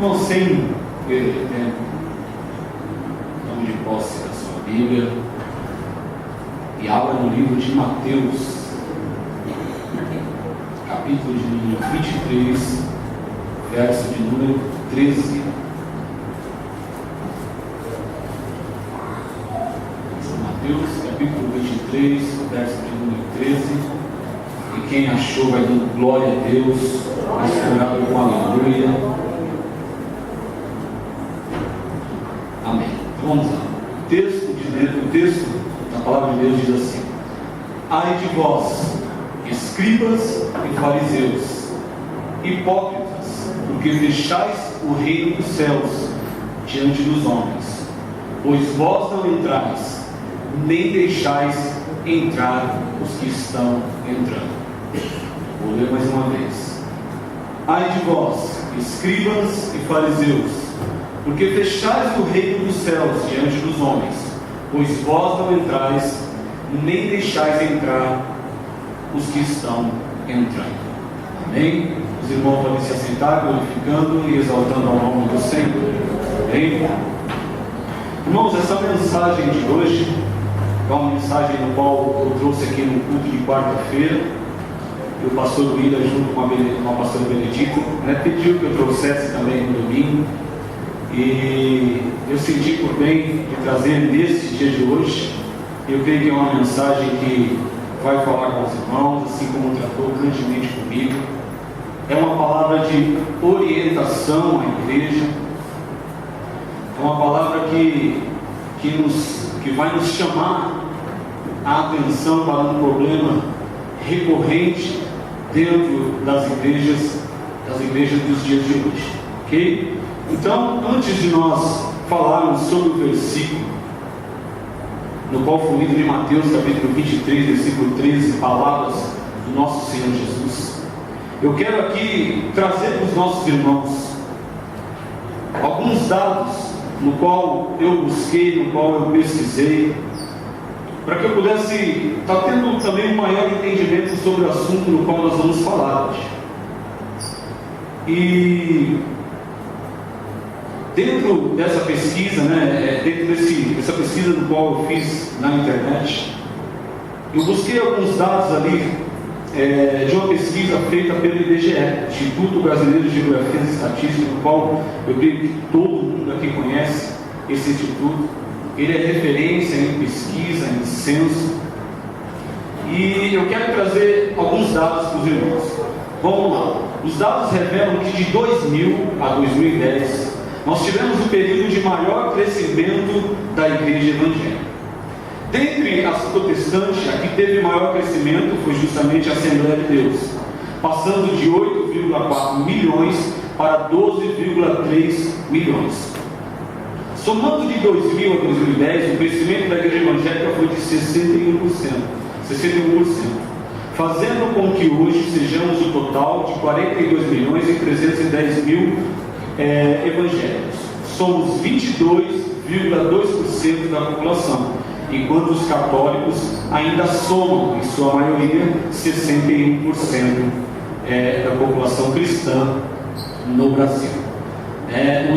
Irmão, sem perder tempo, tome de posse da sua Bíblia e abra no livro de Mateus, capítulo de número 23, verso de número 13. Mateus, capítulo 23, verso de número 13. E quem achou vai dando glória a Deus, misturado com aleluia. Amém. Vamos lá. O texto da palavra de Deus diz assim: ai de vós, escribas e fariseus, hipócritas, porque fechais o reino dos céus diante dos homens, pois vós não entrais, nem deixais entrar os que estão entrando. Vou ler mais uma vez. Ai de vós, escribas e fariseus, porque fechais o reino dos céus diante dos homens, pois vós não entrais, nem deixais entrar os que estão entrando. Amém? Os irmãos podem se assentar, glorificando e exaltando ao nome do Senhor. Amém? Irmãos, essa mensagem de hoje é uma mensagem no qual eu trouxe aqui no culto de quarta-feira. E o pastor Willa, junto com a pastora Benedita, pediu que eu trouxesse também no domingo. E eu senti por bem de trazer nesse dia de hoje. Eu creio que é uma mensagem que vai falar com os irmãos, assim como tratou grandemente comigo. É uma palavra de orientação à igreja. É uma palavra que vai nos chamar a atenção para um problema recorrente dentro das igrejas dos dias de hoje. Ok? Então, antes de nós falarmos sobre o versículo no qual foi lido em Mateus capítulo 23, versículo 13, palavras do nosso Senhor Jesus, eu quero aqui trazer para os nossos irmãos alguns dados no qual eu busquei, no qual eu pesquisei, para que eu pudesse estar tendo também um maior entendimento sobre o assunto no qual nós vamos falar hoje. E dentro dessa pesquisa, dessa pesquisa no qual eu fiz na internet, eu busquei alguns dados ali de uma pesquisa feita pelo IBGE, Instituto Brasileiro de Geografia e Estatística, no qual eu creio que todo mundo aqui conhece esse instituto. Ele é referência em pesquisa, em censo, e eu quero trazer alguns dados para os irmãos. Vamos lá. Os dados revelam que de 2000 a 2010 nós tivemos o período de maior crescimento da igreja evangélica. Dentre as protestantes, a que teve maior crescimento foi justamente a Assembleia de Deus, passando de 8,4 milhões para 12,3 milhões. Somando de 2000 a 2010, o crescimento da igreja evangélica foi de 61%, fazendo com que hoje sejamos o total de 42 milhões e 310 mil evangélicos. Somos 22,2% da população, enquanto os católicos ainda somam, em sua maioria, 61% da população cristã no Brasil.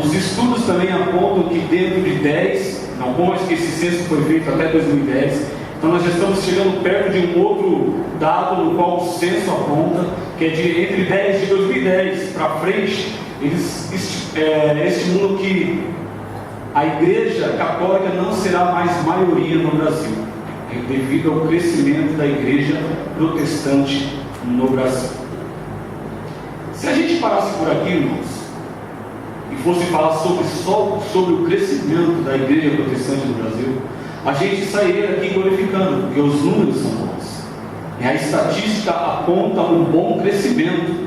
Os estudos também apontam que dentro de 10, não como que esse censo foi feito até 2010, então nós já estamos chegando perto de um outro dado no qual o censo aponta, que é de entre 10 de 2010 para frente, eles estimam que a igreja católica não será mais maioria no Brasil, devido ao crescimento da igreja protestante no Brasil. Se a gente parasse por aqui, irmãos, e fosse falar só sobre o crescimento da igreja protestante no Brasil, a gente sairia daqui glorificando, porque os números são bons. A estatística aponta um bom crescimento,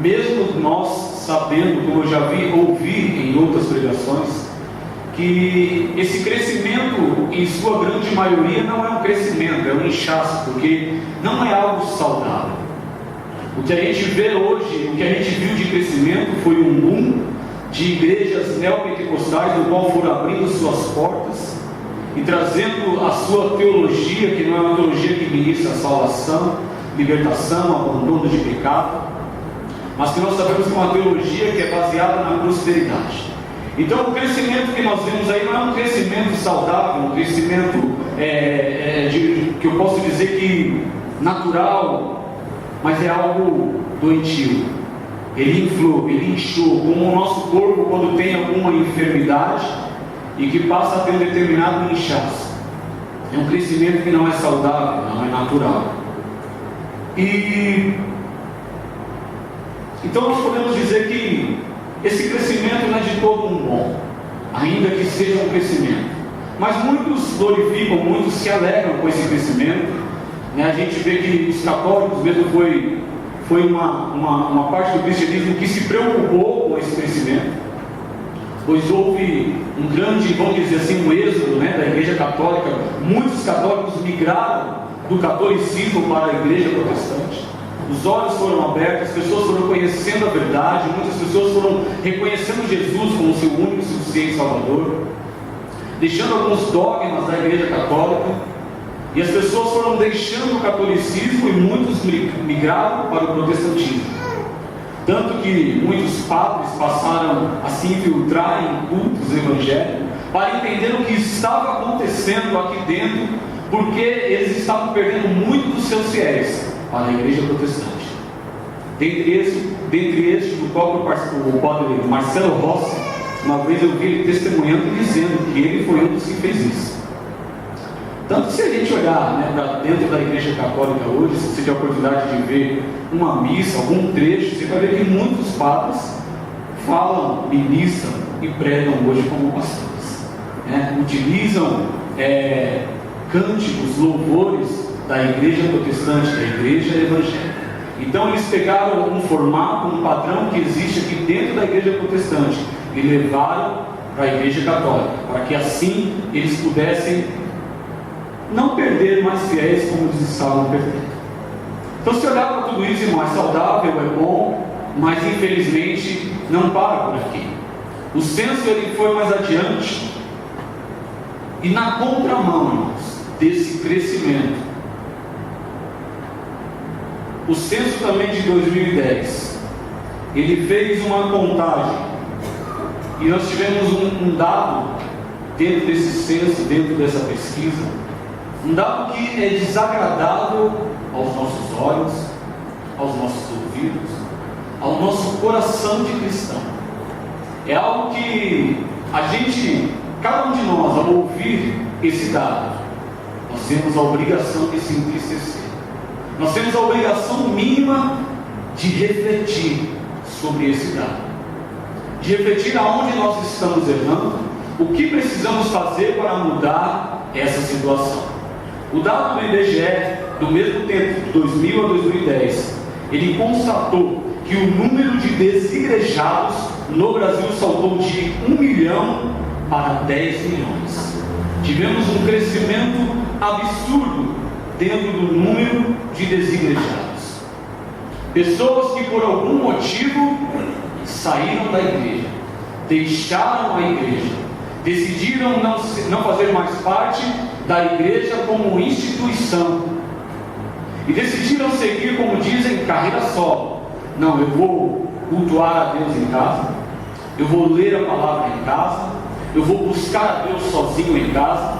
mesmo nós sabendo, como eu já ouvi em outras pregações, que esse crescimento, em sua grande maioria, não é um crescimento, é um inchaço, porque não é algo saudável. O que a gente vê hoje, o que a gente viu de crescimento foi um boom de igrejas neopentecostais, no qual foram abrindo suas portas e trazendo a sua teologia, que não é uma teologia que ministra salvação, libertação, abandono de pecado, mas que nós sabemos que é uma teologia que é baseada na prosperidade. Então o crescimento que nós vemos aí não é um crescimento saudável, um crescimento que eu posso dizer que natural, mas é algo doentio. Ele inflou, ele inchou, como o nosso corpo quando tem alguma enfermidade e que passa a ter um determinado inchaço. É um crescimento que não é saudável, não é natural. Então nós podemos dizer que esse crescimento não é de todo um bom, ainda que seja um crescimento. Mas muitos glorificam, muitos se alegram com esse crescimento. A gente vê que os católicos mesmo foi uma parte do cristianismo que se preocupou com esse crescimento, pois houve um grande, vamos dizer assim, um êxodo da igreja católica. Muitos católicos migraram do catolicismo para a igreja protestante. Os olhos foram abertos, as pessoas foram conhecendo a verdade, muitas pessoas foram reconhecendo Jesus como seu único e suficiente Salvador, deixando alguns dogmas da igreja católica, e as pessoas foram deixando o catolicismo e muitos migraram para o protestantismo. Tanto que muitos padres passaram a se infiltrar em cultos evangélicos para entender o que estava acontecendo aqui dentro, porque eles estavam perdendo muito dos seus fiéis para a igreja protestante. Dentre estes, o padre Marcelo Rossi, uma vez eu vi ele testemunhando e dizendo que ele foi um dos que fez isso. Tanto que se a gente olhar para dentro da igreja católica hoje, se você tiver a oportunidade de ver uma missa, algum trecho, você vai ver que muitos padres falam, ministram e pregam hoje como pastores, utilizam cânticos, louvores da igreja protestante, da igreja evangélica. Então eles pegaram um formato, um padrão que existe aqui dentro da igreja protestante e levaram para a igreja católica, para que assim eles pudessem não perder mais fiéis como eles estavam perdendo. Então, se olhar para tudo isso, irmão, é saudável, é bom, mas infelizmente não para por aqui. O censo ele foi mais adiante, e na contramão, irmãos, desse crescimento, o censo também de 2010, ele fez uma contagem, e nós tivemos um dado dentro desse censo, dentro dessa pesquisa, um dado que é desagradável aos nossos olhos, aos nossos ouvidos, ao nosso coração de cristão. É algo que cada um de nós, ao ouvir esse dado, nós temos a obrigação de se entristecer. Nós temos a obrigação mínima de refletir sobre esse dado, de refletir aonde nós estamos errando, o que precisamos fazer para mudar essa situação. O dado do IBGE, do mesmo tempo, de 2000 a 2010, ele constatou que o número de desigrejados no Brasil saltou de 1 milhão para 10 milhões. Tivemos um crescimento absurdo dentro do número de desigrejados. Pessoas que por algum motivo saíram da igreja, deixaram a igreja, decidiram não fazer mais parte da igreja como instituição, e decidiram seguir, como dizem, carreira solo. Não, eu vou cultuar a Deus em casa, eu vou ler a palavra em casa, eu vou buscar a Deus sozinho em casa,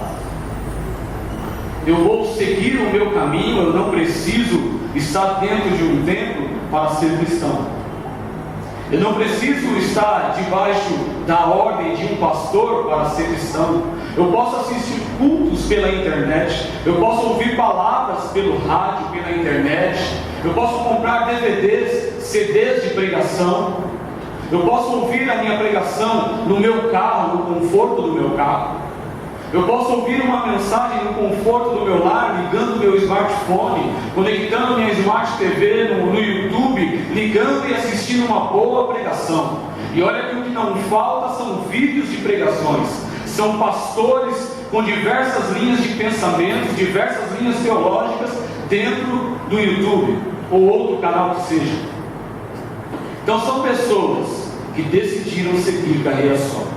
eu vou seguir o meu caminho, eu não preciso estar dentro de um templo para ser cristão. Eu não preciso estar debaixo da ordem de um pastor para ser cristão. Eu posso assistir cultos pela internet, eu posso ouvir palavras pelo rádio, pela internet, eu posso comprar DVDs, CDs de pregação, eu posso ouvir a minha pregação no meu carro, no conforto do meu carro. Eu posso ouvir uma mensagem no conforto do meu lar, ligando meu smartphone, conectando minha Smart TV no YouTube, ligando e assistindo uma boa pregação. E olha que o que não falta são vídeos de pregações. São pastores com diversas linhas de pensamento, diversas linhas teológicas dentro do YouTube, ou outro canal que seja. Então são pessoas que decidiram seguir carreira solo.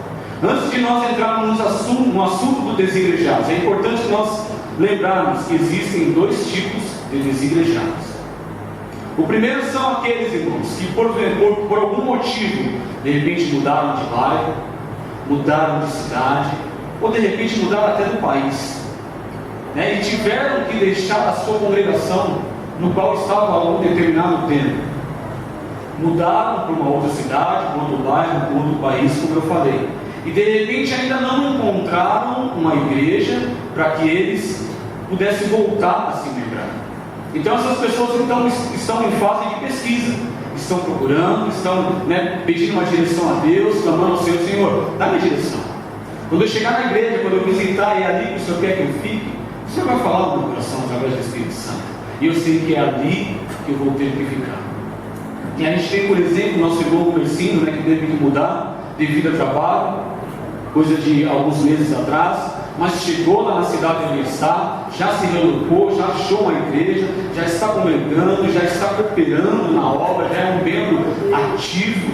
Antes de nós entrarmos no assunto do desigrejados, é importante nós lembrarmos que existem dois tipos de desigrejados. O primeiro são aqueles, irmãos, que por algum motivo, de repente mudaram de bairro, mudaram de cidade, ou de repente mudaram até do país, né? E tiveram que deixar a sua congregação, no qual estava há algum determinado tempo. Mudaram para uma outra cidade, para outro bairro, para outro país, como eu falei. E de repente ainda não encontraram uma igreja para que eles pudessem voltar a se lembrar. Então essas pessoas então estão em fase de pesquisa, estão procurando, estão, pedindo uma direção a Deus, clamando ao Senhor: Senhor, dá-me direção. Quando eu chegar na igreja, quando eu visitar, é ali que o Senhor quer que eu fique, o Senhor vai falar no meu coração através do Espírito Santo. E eu sei que é ali que eu vou ter que ficar. E a gente tem, por exemplo, nosso irmão Mercino, que teve que mudar devido a trabalho, coisa de alguns meses atrás, mas chegou lá na cidade onde ele está, já se relocou, já achou uma igreja, já está congregando, já está cooperando na obra, já é um membro ativo,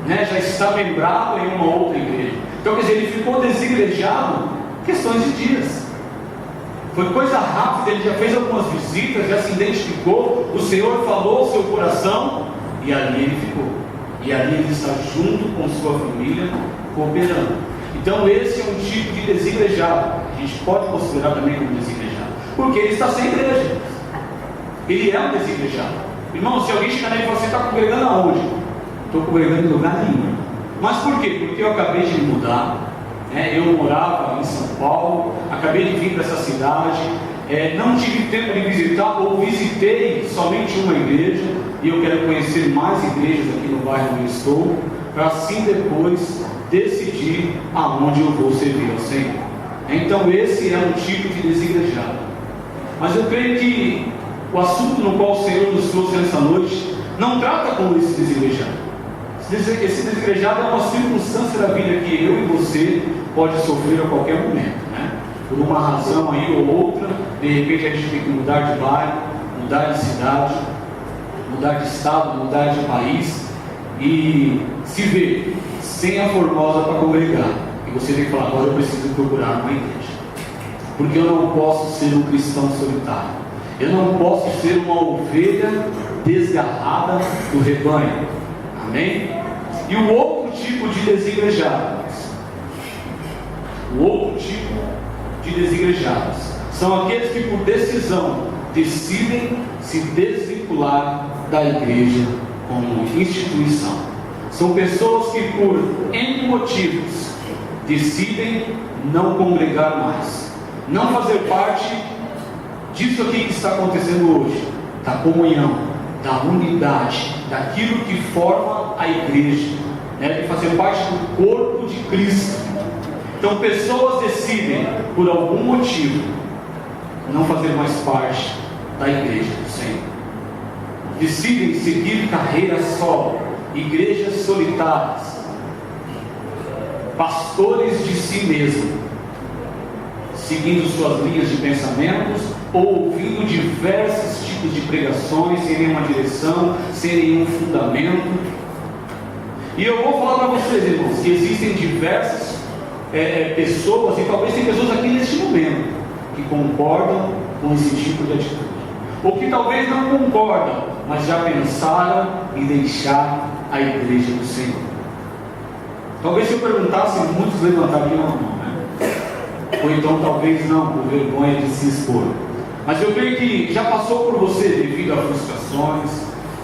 já está lembrado em uma outra igreja. Então, quer dizer, ele ficou desigrejado questões de dias. Foi coisa rápida, ele já fez algumas visitas, já se identificou, o Senhor falou ao seu coração, e ali ele ficou. E ali ele está junto com sua família, cooperando. Então esse é um tipo de desigrejado, a gente pode considerar também como desigrejado, porque ele está sem igreja. Ele é um desigrejado. Irmão, se alguém chegar nele e falar: você está congregando aonde? Estou congregando em lugar nenhum. Mas por quê? Porque eu acabei de me mudar, eu morava em São Paulo, acabei de vir para essa cidade, não tive tempo de visitar, ou visitei somente uma igreja, e eu quero conhecer mais igrejas aqui no bairro onde eu estou, para assim depois decidir aonde eu vou servir ao Senhor. Então esse é um tipo de desigrejado. Mas eu creio que o assunto no qual o Senhor nos trouxe nessa noite não trata como esse desigrejado. Esse desigrejado é uma circunstância da vida que eu e você pode sofrer a qualquer momento, por uma razão aí ou outra. De repente a gente tem que mudar de bairro, mudar de cidade, mudar de estado, mudar de país, e se vê sem a Formosa para congregar, e você tem que falar: agora eu preciso procurar uma igreja, porque eu não posso ser um cristão solitário, eu não posso ser uma ovelha desgarrada do rebanho. Amém? E o outro tipo de desigrejados, são aqueles que por decisão decidem se desvincular da igreja como instituição. São pessoas que por N motivos decidem não congregar mais, não fazer parte disso aqui que está acontecendo hoje, da comunhão, da unidade, daquilo que forma a igreja, de fazer parte do corpo de Cristo. Então pessoas decidem, por algum motivo, não fazer mais parte da igreja do Senhor. Decidem seguir carreira solo, igrejas solitárias, pastores de si mesmo, seguindo suas linhas de pensamentos, ou ouvindo diversos tipos de pregações, sem nenhuma direção, sem nenhum fundamento. E eu vou falar para vocês, irmãos, que existem diversas pessoas, e talvez tem pessoas aqui neste momento, que concordam com esse tipo de atitude, ou que talvez não concordam, mas já pensaram em deixar a igreja do Senhor. Talvez se eu perguntasse, muitos levantariam a mão, ou então talvez não, por vergonha de se expor. Mas eu creio que já passou por você devido a frustrações,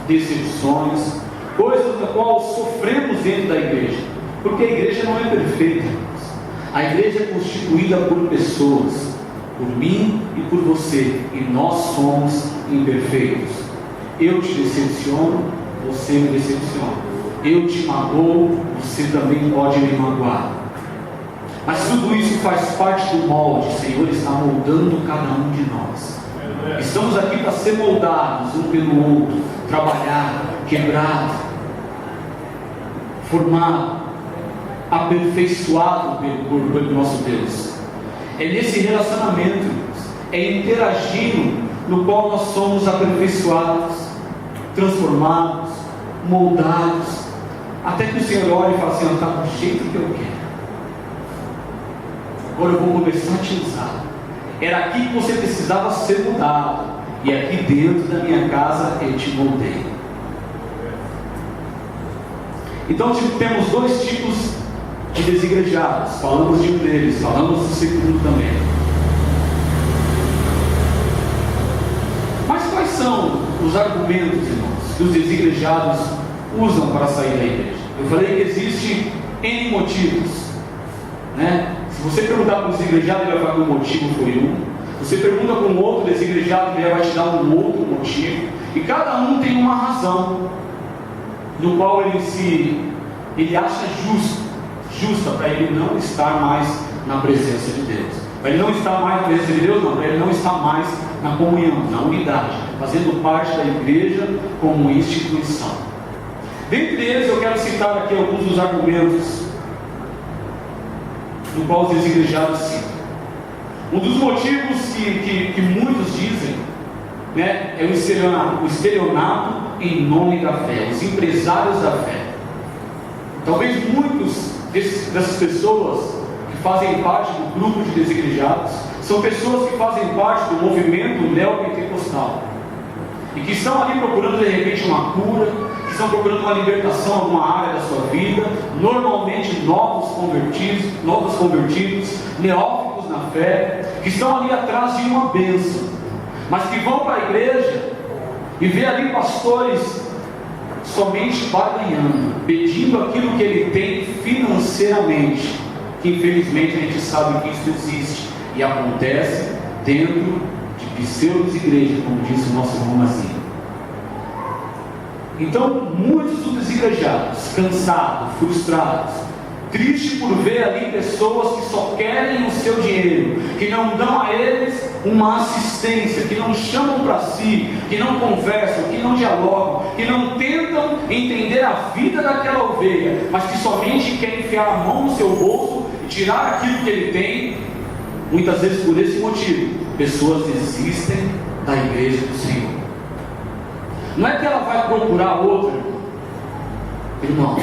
decepções, coisas da qual sofremos dentro da igreja, porque a igreja não é perfeita. A igreja é constituída por pessoas, por mim e por você, e nós somos imperfeitos. Eu te decepciono, você me decepciona. Eu te magoo, você também pode me magoar. Mas tudo isso faz parte do molde. O Senhor está moldando cada um de nós. Estamos aqui para ser moldados um pelo outro, trabalhar, quebrar, formar, aperfeiçoado pelo nosso Deus. É nesse relacionamento, é interagindo, no qual nós somos aperfeiçoados, transformados, moldados, até que o Senhor olhe e fale assim: está do jeito que eu quero, agora eu vou começar a te usar. Era aqui que você precisava ser mudado, e aqui dentro da minha casa eu te moldei. Então temos dois tipos de desigrejados. Falamos de um deles, falamos do segundo também. Mas quais são os argumentos, irmãos, que os desigrejados usam para sair da igreja? Eu falei que existe N motivos, né? Se você perguntar para o desigrejado, ele vai falar que o motivo foi um. Você pergunta para um outro desigrejado, ele vai te dar um outro motivo. E cada um tem uma razão, no qual ele acha justa para ele não estar mais na presença de Deus. Para ele não estar mais na presença de Deus, não. Para ele não estar mais na comunhão, na unidade, fazendo parte da igreja como instituição. Dentre eles, eu quero citar aqui alguns dos argumentos no qual os desigrejados citam. Um dos motivos que muitos dizem, né, é o estelionato em nome da fé, os empresários da fé. Talvez muitos dessas pessoas que fazem parte do grupo de desigrejados são pessoas que fazem parte do movimento neopentecostal e que estão ali procurando de repente uma cura, que estão procurando uma libertação em alguma área da sua vida, normalmente novos convertidos, neófitos na fé, que estão ali atrás de uma bênção, mas que vão para a igreja e vê ali pastores somente barganhando, pedindo aquilo que ele tem financeiramente, que infelizmente a gente sabe que isso existe e acontece dentro de pseudos igrejas, como disse o nosso irmão Mazinho. Então, muitos dos desigrejados, cansados, frustrados, tristes por ver ali pessoas que só querem o seu dinheiro, que não dão a eles uma assistência, que não chamam para si, que não conversam, que não dialogam, que não tentam entender a vida daquela ovelha, mas que somente querem enfiar a mão no seu bolso e tirar aquilo que ele tem. Muitas vezes por esse motivo, pessoas desistem da igreja do Senhor. Não é que ela vai procurar outra, irmãos.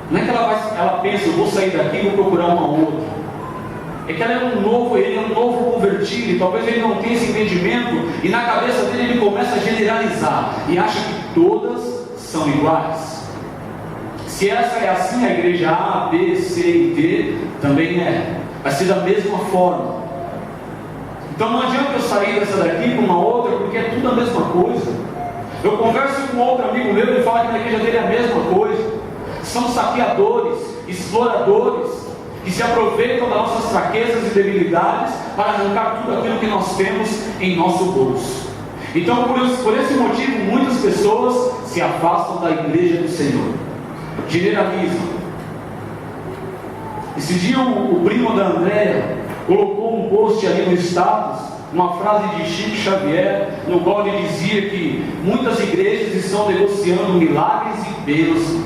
Não é que ela pensa, eu vou sair daqui e vou procurar uma outra. É que ele é um novo convertido, e talvez ele não tenha esse entendimento, e na cabeça dele ele começa a generalizar, e acha que todas são iguais. Se essa é assim, a igreja A, B, C e D também é. Vai ser da mesma forma. Então não adianta eu sair dessa daqui para uma outra, porque é tudo a mesma coisa. Eu converso com outro amigo meu e ele fala que na igreja dele é a mesma coisa. São saqueadores, exploradores, que se aproveitam das nossas fraquezas e debilidades para arrancar tudo aquilo que nós temos em nosso bolso. Então por esse motivo muitas pessoas se afastam da igreja do Senhor, generalizam. Esse dia o primo da Andréia colocou um post ali no status, uma frase de Chico Xavier, no qual ele dizia que muitas igrejas estão negociando milagres e bênçãos,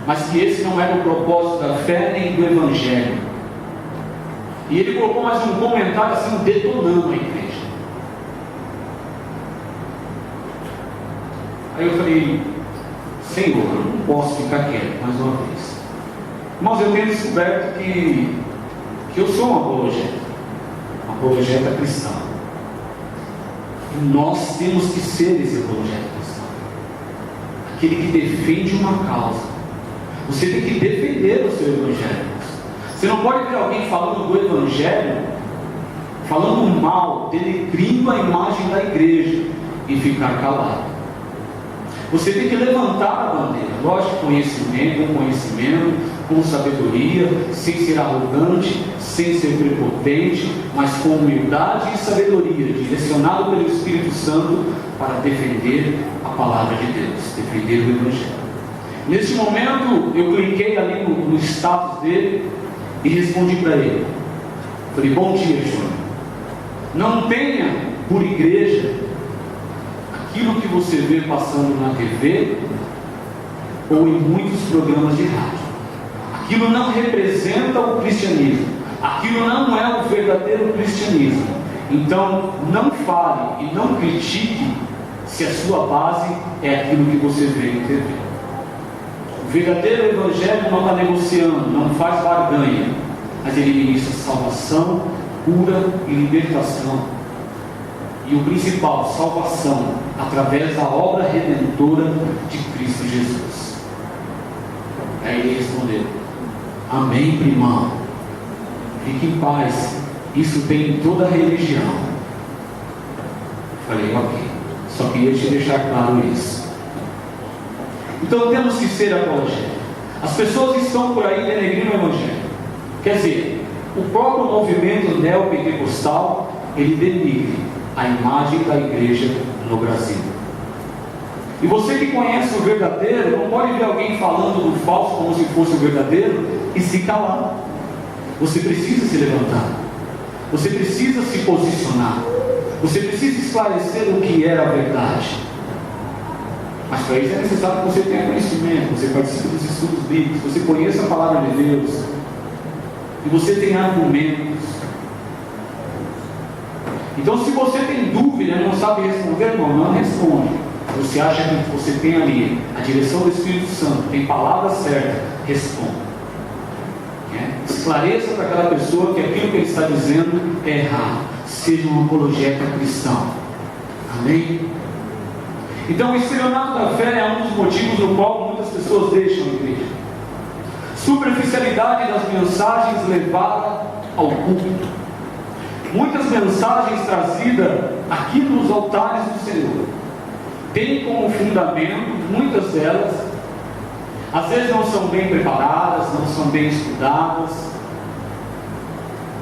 mas que esse não era o propósito da fé nem do Evangelho. E ele colocou mais um comentário assim, detonando a igreja. Aí eu falei, Senhor, eu não posso ficar quieto mais uma vez. Irmãos, eu tenho descoberto que eu sou um apologeta cristão. E nós temos que ser esse apologeta cristão, aquele que defende uma causa. Você tem que defender o seu evangelho. Você não pode ver alguém falando do evangelho, falando mal, denegrindo a imagem da igreja e ficar calado. Você tem que levantar a bandeira, lógico, com conhecimento, com sabedoria, sem ser arrogante, sem ser prepotente, mas com humildade e sabedoria, direcionado pelo Espírito Santo para defender a palavra de Deus, defender o evangelho. Neste momento, eu cliquei ali no status dele e respondi para ele. Falei, bom dia, Júnior. Não tenha por igreja aquilo que você vê passando na TV ou em muitos programas de rádio. Aquilo não representa o cristianismo. Aquilo não é o verdadeiro cristianismo. Então, não fale e não critique se a sua base é aquilo que você vê em TV. O verdadeiro evangelho não está negociando, não faz barganha, mas ele ministra salvação, cura e libertação. E o principal, salvação, através da obra redentora de Cristo Jesus. Aí ele respondeu: amém, primão. Fique em paz. Isso tem em toda a religião. Falei, ok. Só queria te deixar claro isso. Então temos que ser apologéticos. As pessoas estão por aí denegrindo o Evangelho. Quer dizer, o próprio movimento neopentecostal, ele denigre a imagem da igreja no Brasil. E você que conhece o verdadeiro, não pode ver alguém falando do falso como se fosse o verdadeiro e se calar. Você precisa se levantar. Você precisa se posicionar. Você precisa esclarecer o que era a verdade. Mas para isso é necessário que você tenha conhecimento, você participe dos estudos bíblicos, você conheça a palavra de Deus, e você tenha argumentos. Então, se você tem dúvida e não sabe responder, irmão, não responde. Você acha que você tem ali a direção do Espírito Santo, tem palavra certa, responda. Esclareça para aquela pessoa que aquilo que ele está dizendo é errado. Seja um apologeta cristão. Amém? Então, o estelionato da fé é um dos motivos no qual muitas pessoas deixam a igreja. Superficialidade das mensagens levada ao culto. Muitas mensagens trazidas aqui nos altares do Senhor têm como fundamento, muitas delas, às vezes não são bem preparadas, não são bem estudadas,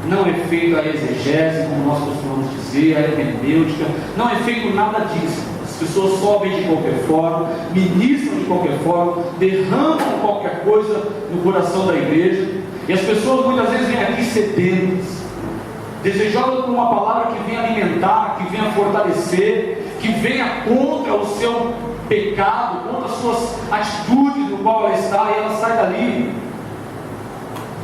não é feita a exegese, como nós costumamos dizer, a hermenêutica, não é feito nada disso. As pessoas sobem de qualquer forma, ministram de qualquer forma, derramam qualquer coisa no coração da igreja, e as pessoas muitas vezes vêm aqui sedentas, desejosas por uma palavra que venha alimentar, que venha fortalecer, que venha contra o seu pecado, contra as suas atitudes no qual ela está, e ela sai dali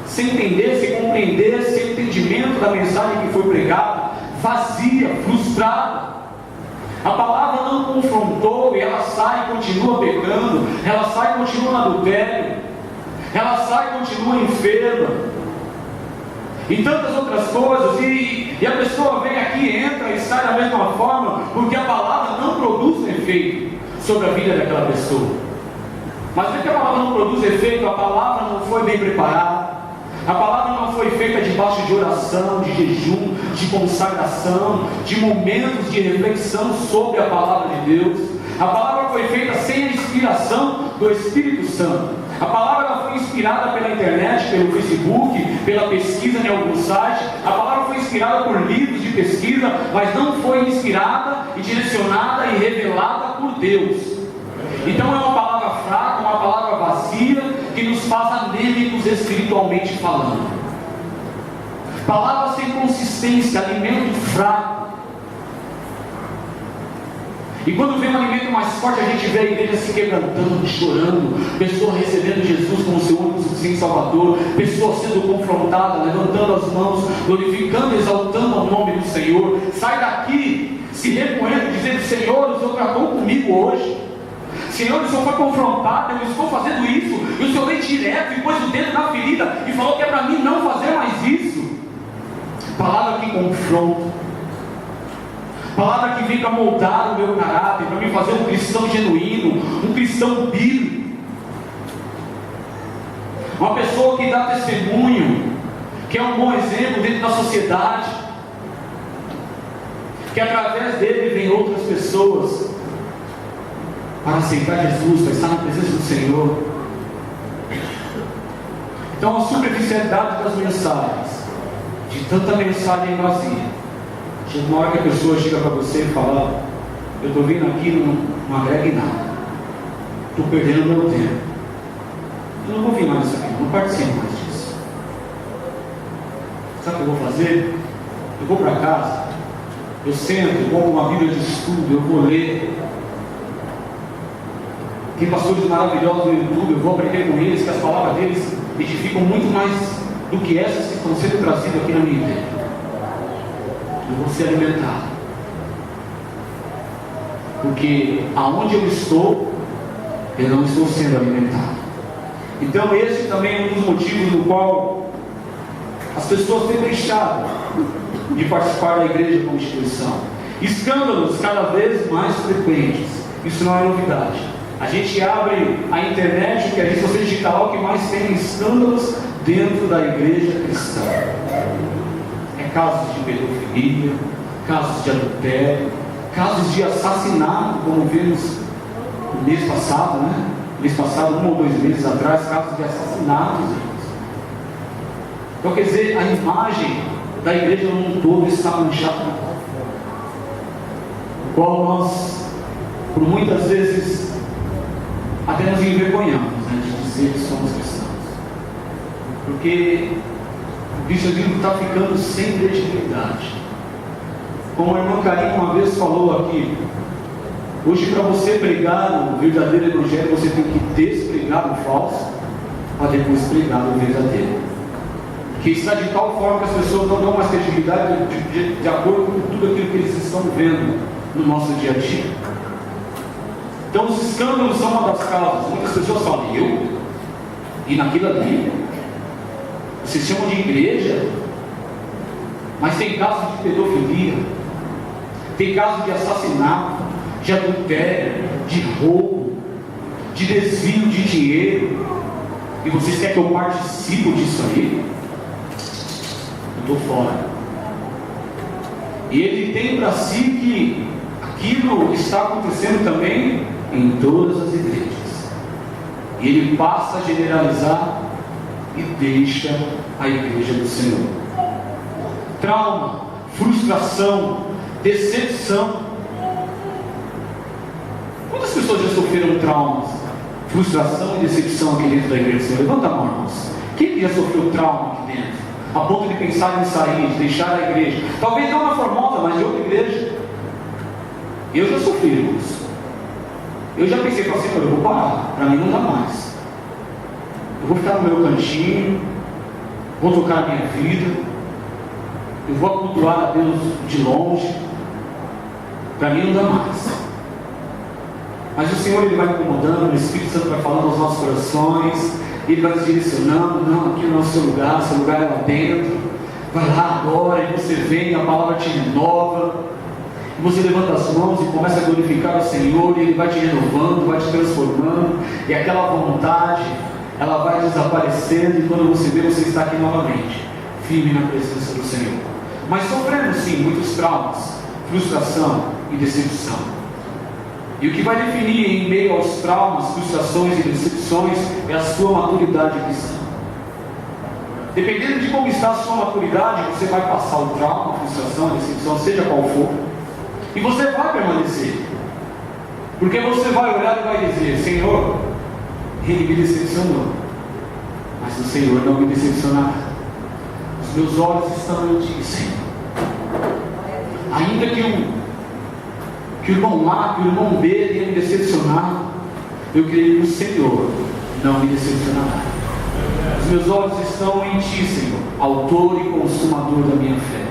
sem entender, sem compreender, sem entendimento da mensagem que foi pregada, vazia, frustrada. A palavra não confrontou e ela sai e continua pecando, ela sai e continua no adultério, ela sai e continua enferma, e tantas outras coisas, e a pessoa vem aqui, entra e sai da mesma forma, porque a palavra não produz um efeito sobre a vida daquela pessoa. Mas porque a palavra não produz efeito, a palavra não foi bem preparada, a palavra não foi feita debaixo de oração, de jejum, de consagração, de momentos de reflexão sobre a palavra de Deus. A palavra foi feita sem a inspiração do Espírito Santo. A palavra ela foi inspirada pela internet, pelo Facebook, pela pesquisa em algum site. A palavra foi inspirada por livros de pesquisa, mas não foi inspirada e direcionada e revelada por Deus. Então é uma palavra fraca, uma palavra vazia, que nos faz anêmicos espiritualmente falando. Palavra sem consistência, alimento fraco. E quando vem um alimento mais forte, a gente vê a igreja se quebrantando, chorando, pessoa recebendo Jesus como seu único suficiente Salvador, pessoa sendo confrontada, levantando as mãos, glorificando, exaltando o nome do Senhor. Sai daqui se remoendo, dizendo: Senhor, o Senhor tratou comigo hoje. Senhor, o Senhor foi confrontado, eu estou fazendo isso, e o Senhor veio direto e pôs o dedo na ferida e falou que é para mim não fazer mais isso. Palavra que confronta, palavra que vem para moldar o meu caráter, para me fazer um cristão genuíno, um cristão bíblico, uma pessoa que dá testemunho, que é um bom exemplo dentro da sociedade, que através dele vem outras pessoas para aceitar Jesus, para estar na presença do Senhor. Então, a superficialidade das mensagens, de tanta mensagem vazia, chega uma hora que a pessoa chega para você e fala: eu estou vindo aqui, não agrega em nada, estou perdendo meu tempo, eu não vou vir mais isso aqui, não participo mais disso. Sabe o que eu vou fazer? Eu vou para casa, eu sento, eu compro uma Bíblia de estudo, eu vou ler. Tem pastores maravilhosos no YouTube, eu vou aprender com eles, que as palavras deles edificam muito mais do que essas que estão sendo trazidas aqui na minha igreja. Eu vou ser alimentado, porque aonde eu estou, eu não estou sendo alimentado. Então esse também é um dos motivos no qual as pessoas têm deixado de participar da igreja como instituição. Escândalos cada vez mais frequentes. Isso não é novidade. A gente abre a internet, que a gente, se você digitar lá, o que mais tem escândalos dentro da igreja cristã. É casos de pedofilia, casos de adultério, casos de assassinato, como vimos no mês passado, né? Mês passado, 1 ou 2 meses atrás, casos de assassinatos. Então, quer dizer, a imagem da igreja no mundo todo está manchada, o qual nós, por muitas vezes, até nos envergonhamos, né, de dizer que somos cristãos, porque o cristianismo está ficando sem credibilidade. Como a irmã Karine uma vez falou aqui, hoje, para você pregar o verdadeiro evangelho, você tem que despregar o falso para depois pregar o verdadeiro, que está de tal forma que as pessoas não dão mais credibilidade de acordo com tudo aquilo que eles estão vendo no nosso dia a dia. Então, os escândalos são uma das causas. Muitas pessoas falam, e naquilo ali, vocês chamam de igreja, mas tem casos de pedofilia, tem casos de assassinato, de adultério, de roubo, de desvio de dinheiro, e vocês querem que eu participe disso aí? Eu estou fora. E ele tem para si que aquilo está acontecendo também em todas as igrejas. E ele passa a generalizar e deixa a igreja do Senhor. Trauma, frustração, decepção. Quantas pessoas já sofreram traumas, frustração e decepção aqui dentro da igreja do Senhor? Levanta a mão, irmãos. Quem já sofreu trauma aqui dentro? A ponto de pensar em sair, de deixar a igreja. Talvez não na Formosa, mas de outra igreja. Eu já sofri isso. Eu já pensei para assim, eu vou parar, para mim não dá mais. Eu vou ficar no meu cantinho, vou tocar a minha vida, eu vou cultuar a Deus de longe, para mim não dá mais. Mas o Senhor, Ele vai incomodando, o Espírito Santo vai falando aos nossos corações, Ele vai nos direcionando, não, aqui não é o seu lugar é lá dentro, vai lá agora, e você vem, a palavra te renova, e você levanta as mãos e começa a glorificar o Senhor, e Ele vai te renovando, vai te transformando, e aquela vontade, ela vai desaparecendo, e quando você vê, você está aqui novamente, firme na presença do Senhor. Mas sofremos sim muitos traumas, frustração e decepção. E o que vai definir em meio aos traumas, frustrações e decepções é a sua maturidade cristã. Dependendo de como está a sua maturidade, você vai passar o trauma, a frustração, a decepção, seja qual for, e você vai permanecer. Porque você vai olhar e vai dizer, Senhor, Ele me decepcionou, mas o Senhor não me decepcionará. Os meus olhos estão em Ti, Senhor. Ainda que o irmão A, que o irmão B tenha me decepcionado, eu creio que o Senhor não me decepcionará. Os meus olhos estão em Ti, Senhor, autor e consumador da minha fé.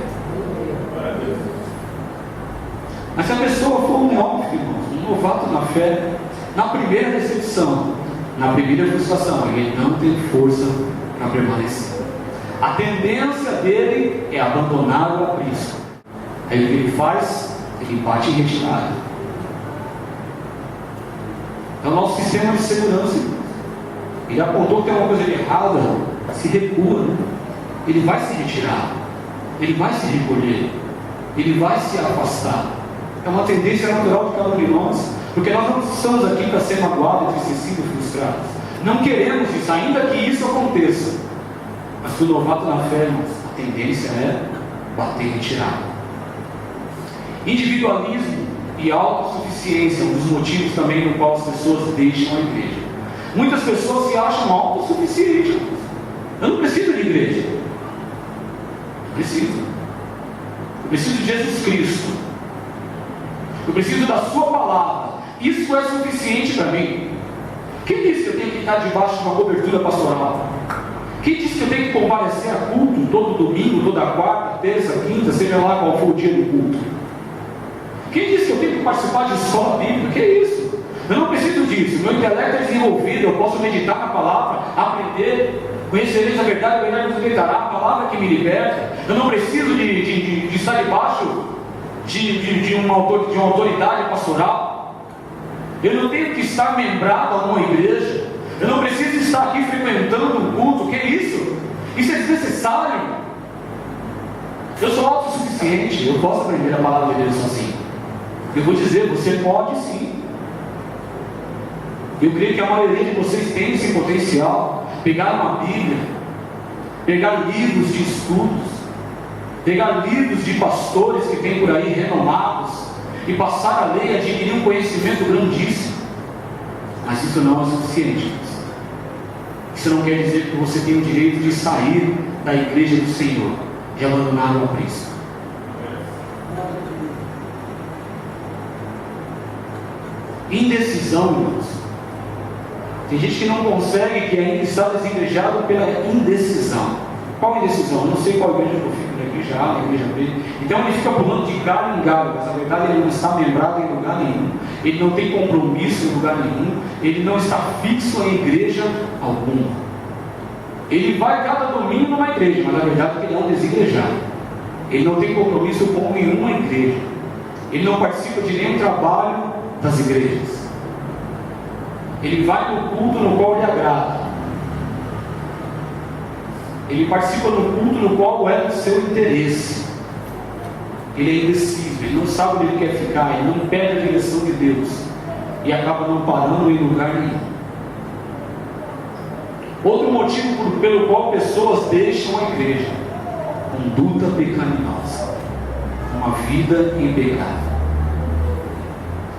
Mas se a pessoa for um neófito, irmãos, um novato na fé, na primeira decepção, na primeira frustração, ele não tem força para permanecer. A tendência dele é abandonar o aprisco. Aí o que ele faz? Ele bate em retirada. É o nosso sistema de segurança, irmãos. Ele apontou que tem uma coisa errada, se recua, né? Ele vai se retirar, ele vai se recolher, ele vai se afastar. É uma tendência natural de cada um de nós, porque nós não estamos aqui para ser magoados, entristecidos, frustrados. Não queremos isso, ainda que isso aconteça. Mas para o novato na fé, irmãos, a tendência é bater e retirar. Individualismo e autossuficiência, um dos motivos também no qual as pessoas deixam a igreja. Muitas pessoas se acham autossuficientes. Eu não preciso de igreja. Eu preciso de Jesus Cristo. Eu preciso da sua palavra. Isso é suficiente para mim. Quem disse que eu tenho que estar debaixo de uma cobertura pastoral? Quem disse que eu tenho que comparecer a culto todo domingo, toda quarta, terça, quinta, seja lá qual for o dia do culto? Quem disse que eu tenho que participar de escola bíblica? Que é isso? Eu não preciso disso. Meu intelecto é desenvolvido, eu posso meditar na palavra, aprender, conhecereis a verdade nos libertará, a palavra que me liberta. Eu não preciso de estar debaixo de uma autoridade pastoral. Eu não tenho que estar membrado a uma igreja. Eu não preciso estar aqui frequentando um culto. O que é isso? Isso é desnecessário. Eu sou autossuficiente. Eu posso aprender a palavra de Deus sozinho. Eu vou dizer, você pode sim. Eu creio que a maioria de vocês tem esse potencial. Pegar uma Bíblia, pegar livros de estudos, pegar livros de pastores que tem por aí renomados e passar a ler e adquirir um conhecimento grandíssimo. Mas isso não é suficiente. Isso não quer dizer que você tem o direito de sair da igreja do Senhor, de abandonar o aprisco. Indecisão, irmãos. Tem gente que não consegue, que ainda está desigrejado pela indecisão. Qual indecisão? Eu não sei qual igreja que eu fico, na igreja A, na igreja B. Então ele fica pulando de galho em galho, mas na verdade ele não está membrado em lugar nenhum. Ele não tem compromisso em lugar nenhum. Ele não está fixo em igreja alguma. Ele vai cada domingo numa igreja, mas na verdade ele é um desigrejado. Ele não tem compromisso com nenhuma igreja. Ele não participa de nenhum trabalho das igrejas. Ele vai no culto no qual lhe agrada. Ele participa do culto no qual é do seu interesse. Ele é indeciso, ele não sabe onde ele quer ficar, ele não pede a direção de Deus e acaba não parando em lugar nenhum. Outro motivo pelo qual pessoas deixam a igreja: conduta pecaminosa, uma vida em pecado.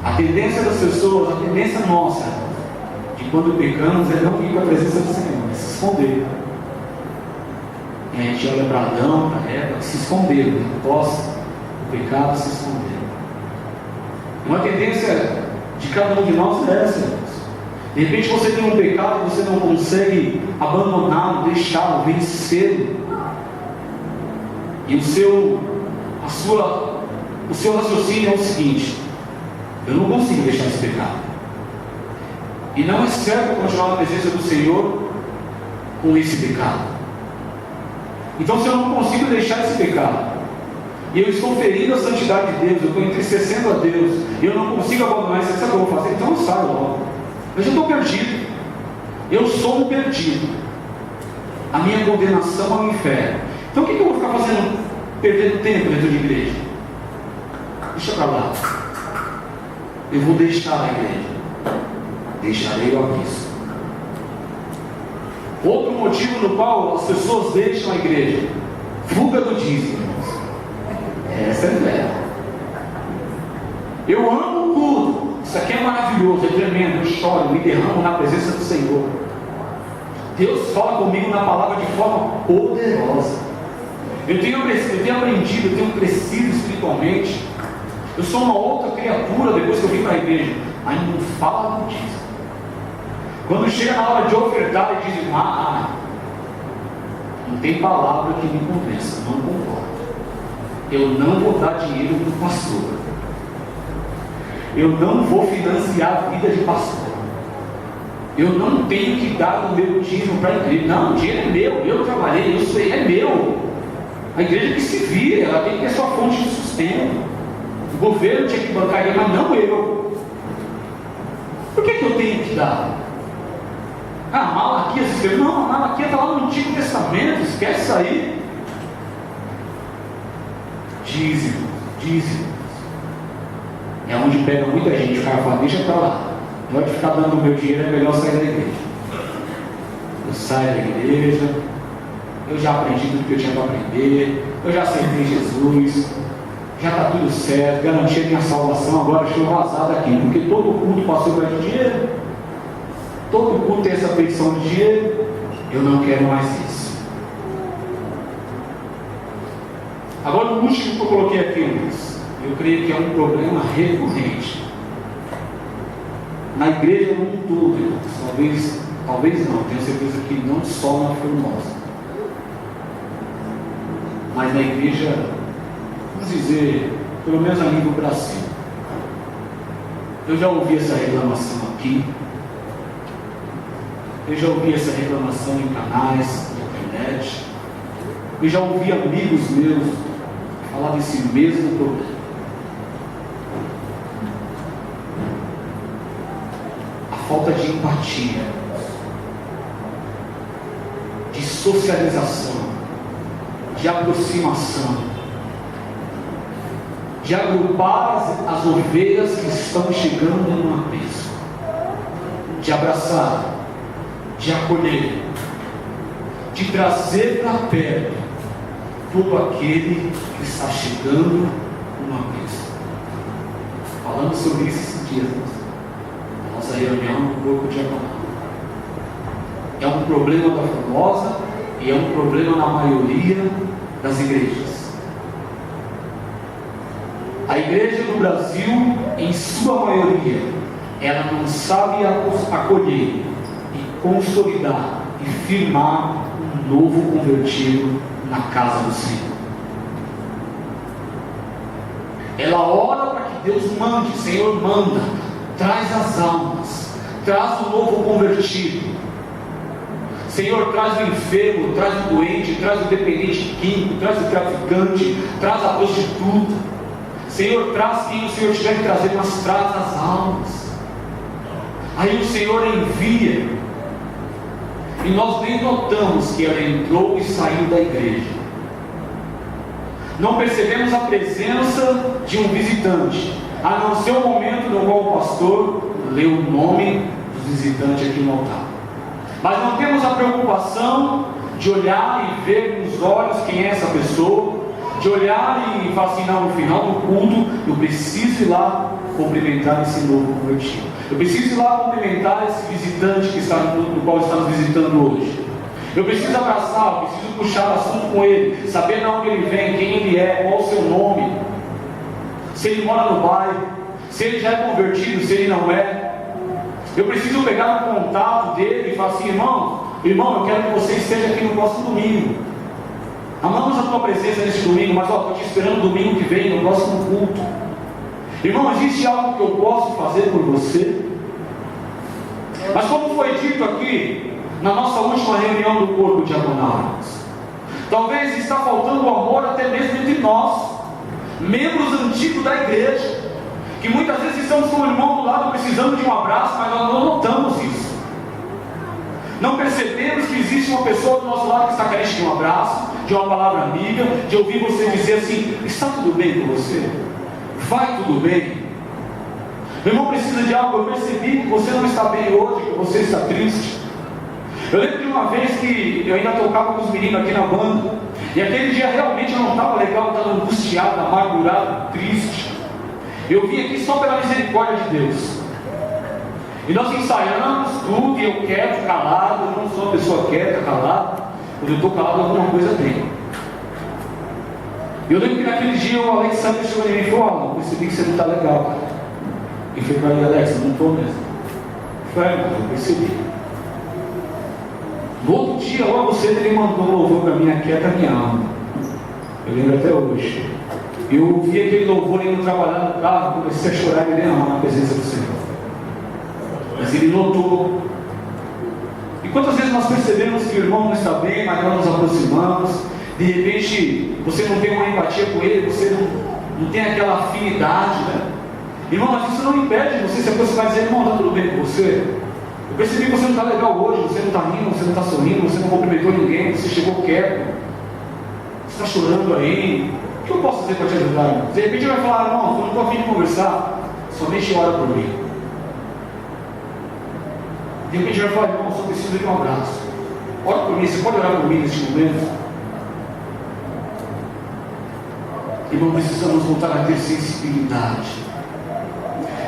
A tendência das pessoas, a tendência nossa, de quando pecamos, é não ir para a presença do Senhor, é se esconder. E a gente olha para Adão, para Eva, que se esconderam, após o pecado se esconderam. Uma tendência de cada um de nós é essa, irmãos. De repente você tem um pecado e você não consegue abandoná-lo, deixá-lo, vencê-lo. E o seu raciocínio é o seguinte: eu não consigo deixar esse pecado. E não é certo continuar na presença do Senhor com esse pecado. Então, se eu não consigo deixar esse pecado, e eu estou ferindo a santidade de Deus, eu estou entristecendo a Deus, e eu não consigo abandonar isso, sabe o que eu vou fazer? Então eu saio logo. Eu já estou perdido. Eu sou um perdido. A minha condenação ao inferno. Então o que eu vou ficar fazendo? Perdendo tempo dentro de igreja? Deixa para lá. Eu vou deixar a igreja. Deixarei o aprisco. Outro motivo no qual as pessoas deixam a igreja: fuga do dízimo. Essa é velha. Eu amo tudo. Isso aqui é maravilhoso, é tremendo. Eu choro, me derramo na presença do Senhor. Deus fala comigo na palavra de forma poderosa. Eu tenho aprendido, eu tenho crescido espiritualmente. Eu sou uma outra criatura depois que eu vim para a igreja. Mas não fala do dízimo. Quando chega na hora de ofertar e dizimar, não tem palavra que me convença, não concordo. Eu não vou dar dinheiro para o pastor. Eu não vou financiar a vida de pastor. Eu não tenho que dar o meu dízimo para a igreja. Não, o dinheiro é meu, eu trabalhei, eu sei, é meu. A igreja que se vira, ela tem que ter sua fonte de sustento. O governo tinha que bancar ele, mas não eu. Por que eu tenho que dar? Malaquias escreveu. Não, Malaquias está lá no Antigo Testamento, esquece isso aí. Dízimo. É onde pega muita gente. O cara fala: deixa para lá, na hora de ficar dando o meu dinheiro é melhor sair da igreja. Eu saio da igreja, eu já aprendi tudo que eu tinha para aprender, eu já aceitei Jesus, já está tudo certo, garanti a minha salvação, agora estou vazado aqui, porque todo culto passou para de dinheiro. Todo culto tem essa petição de dinheiro. Eu não quero mais isso. Agora, o último que eu coloquei aqui, irmãos, eu creio que é um problema recorrente na igreja no todo, irmãos. Talvez não, tenho certeza que não só na Formosa, mas na igreja, vamos dizer, pelo menos a nível Brasil. Eu já ouvi essa reclamação aqui. Eu já ouvi essa reclamação em canais de internet. Eu já ouvi amigos meus falar desse mesmo problema. A falta de empatia, de socialização, de aproximação, de agrupar as ovelhas que estão chegando numa bênção, de abraçar, de acolher, de trazer para perto todo aquele que está chegando numa bênção. Falando sobre isso esses dias, na nossa reunião no corpo diaconal. É um problema da Formosa e é um problema na maioria das igrejas. A igreja do Brasil, em sua maioria, ela não sabe acolher e consolidar e firmar um novo convertido na casa do Senhor. Ela ora para que Deus mande, Senhor, manda, traz as almas, traz o novo convertido. Senhor, traz o enfermo, traz o doente, traz o dependente químico, traz o traficante, traz a prostituta. Senhor, traz quem o Senhor tiver que trazer, mas traz as almas. Aí o Senhor envia, e nós nem notamos que ela entrou e saiu da igreja. Não percebemos a presença de um visitante, a não ser o momento no qual o pastor lê o nome do visitante aqui no altar. Mas não temos a preocupação de olhar e ver nos olhos quem é essa pessoa, de olhar e falar assim, não, no final do culto eu preciso ir lá cumprimentar esse novo convertido. Eu preciso ir lá cumprimentar esse visitante que está no qual está nos visitando hoje. Eu preciso abraçar, eu preciso puxar assunto com ele, saber de onde ele vem, quem ele é, qual o seu nome, se ele mora no bairro, se ele já é convertido, se ele não é. Eu preciso pegar no contato dele e falar assim, irmão, eu quero que você esteja aqui no próximo domingo. Amamos a tua presença nesse domingo, mas estou te esperando domingo que vem, no próximo culto. Irmão, existe algo que eu posso fazer por você? Mas como foi dito aqui, na nossa última reunião do corpo diaconal, talvez está faltando o amor até mesmo entre nós, membros antigos da igreja, que muitas vezes estamos com o irmão do lado precisando de um abraço, mas nós não notamos isso. Não percebemos que existe uma pessoa do nosso lado que está carente de um abraço, de uma palavra amiga, de ouvir você dizer assim, está tudo bem com você? Vai tudo bem? Meu irmão precisa de algo, eu percebi que você não está bem hoje, que você está triste. Eu lembro de uma vez que eu ainda tocava com os meninos aqui na banda, e aquele dia realmente eu não estava legal, eu estava angustiado, amargurado, triste. Eu vim aqui só pela misericórdia de Deus. E nós ensaiamos tudo, e eu quieto, calado, eu não sou uma pessoa quieta, calada. Quando eu estou calado, alguma coisa tem. Eu lembro que naquele dia o Alex Santos chegou em mim e falou, eu percebi que você não está legal, cara. E foi para ele, Alex, eu não estou mesmo. Foi, eu percebi. No outro dia, logo cedo, ele mandou um louvor para mim, aquieta minha alma. Eu lembro até hoje. Eu ouvi aquele louvor indo trabalhar no carro, comecei a chorar e derramar na presença do Senhor. Mas ele notou. E quantas vezes nós percebemos que o irmão não está bem, mas nós nos aproximamos, de repente você não tem uma empatia com ele, você não tem aquela afinidade, né? Irmão, mas isso não impede você se aproximar e dizer, irmão, está tudo bem com você? Eu percebi que você não está legal hoje, você não está rindo, você não está sorrindo, você não cumprimentou ninguém, você chegou quieto, você está chorando aí. O que eu posso fazer para te ajudar, irmão? De repente ele vai falar, irmão, eu não estou a fim de conversar, somente ora por mim. De repente ele vai falar, irmão, eu só preciso de um abraço. Ora por mim, você pode orar por mim neste momento? Irmão, precisamos voltar a ter sensibilidade.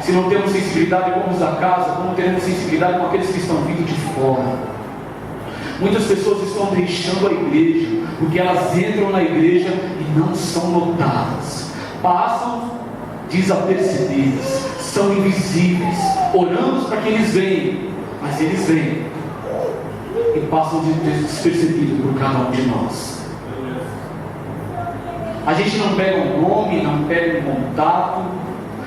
Se não temos sensibilidade com os da casa, como teremos sensibilidade com aqueles que estão vindo de fora? Muitas pessoas estão deixando a igreja, porque elas entram na igreja e não são notadas, passam desapercebidas, são invisíveis. Oramos para que eles venham, mas eles vêm e passam despercebidos por cada um de nós. A gente não pega um nome, não pega um contato,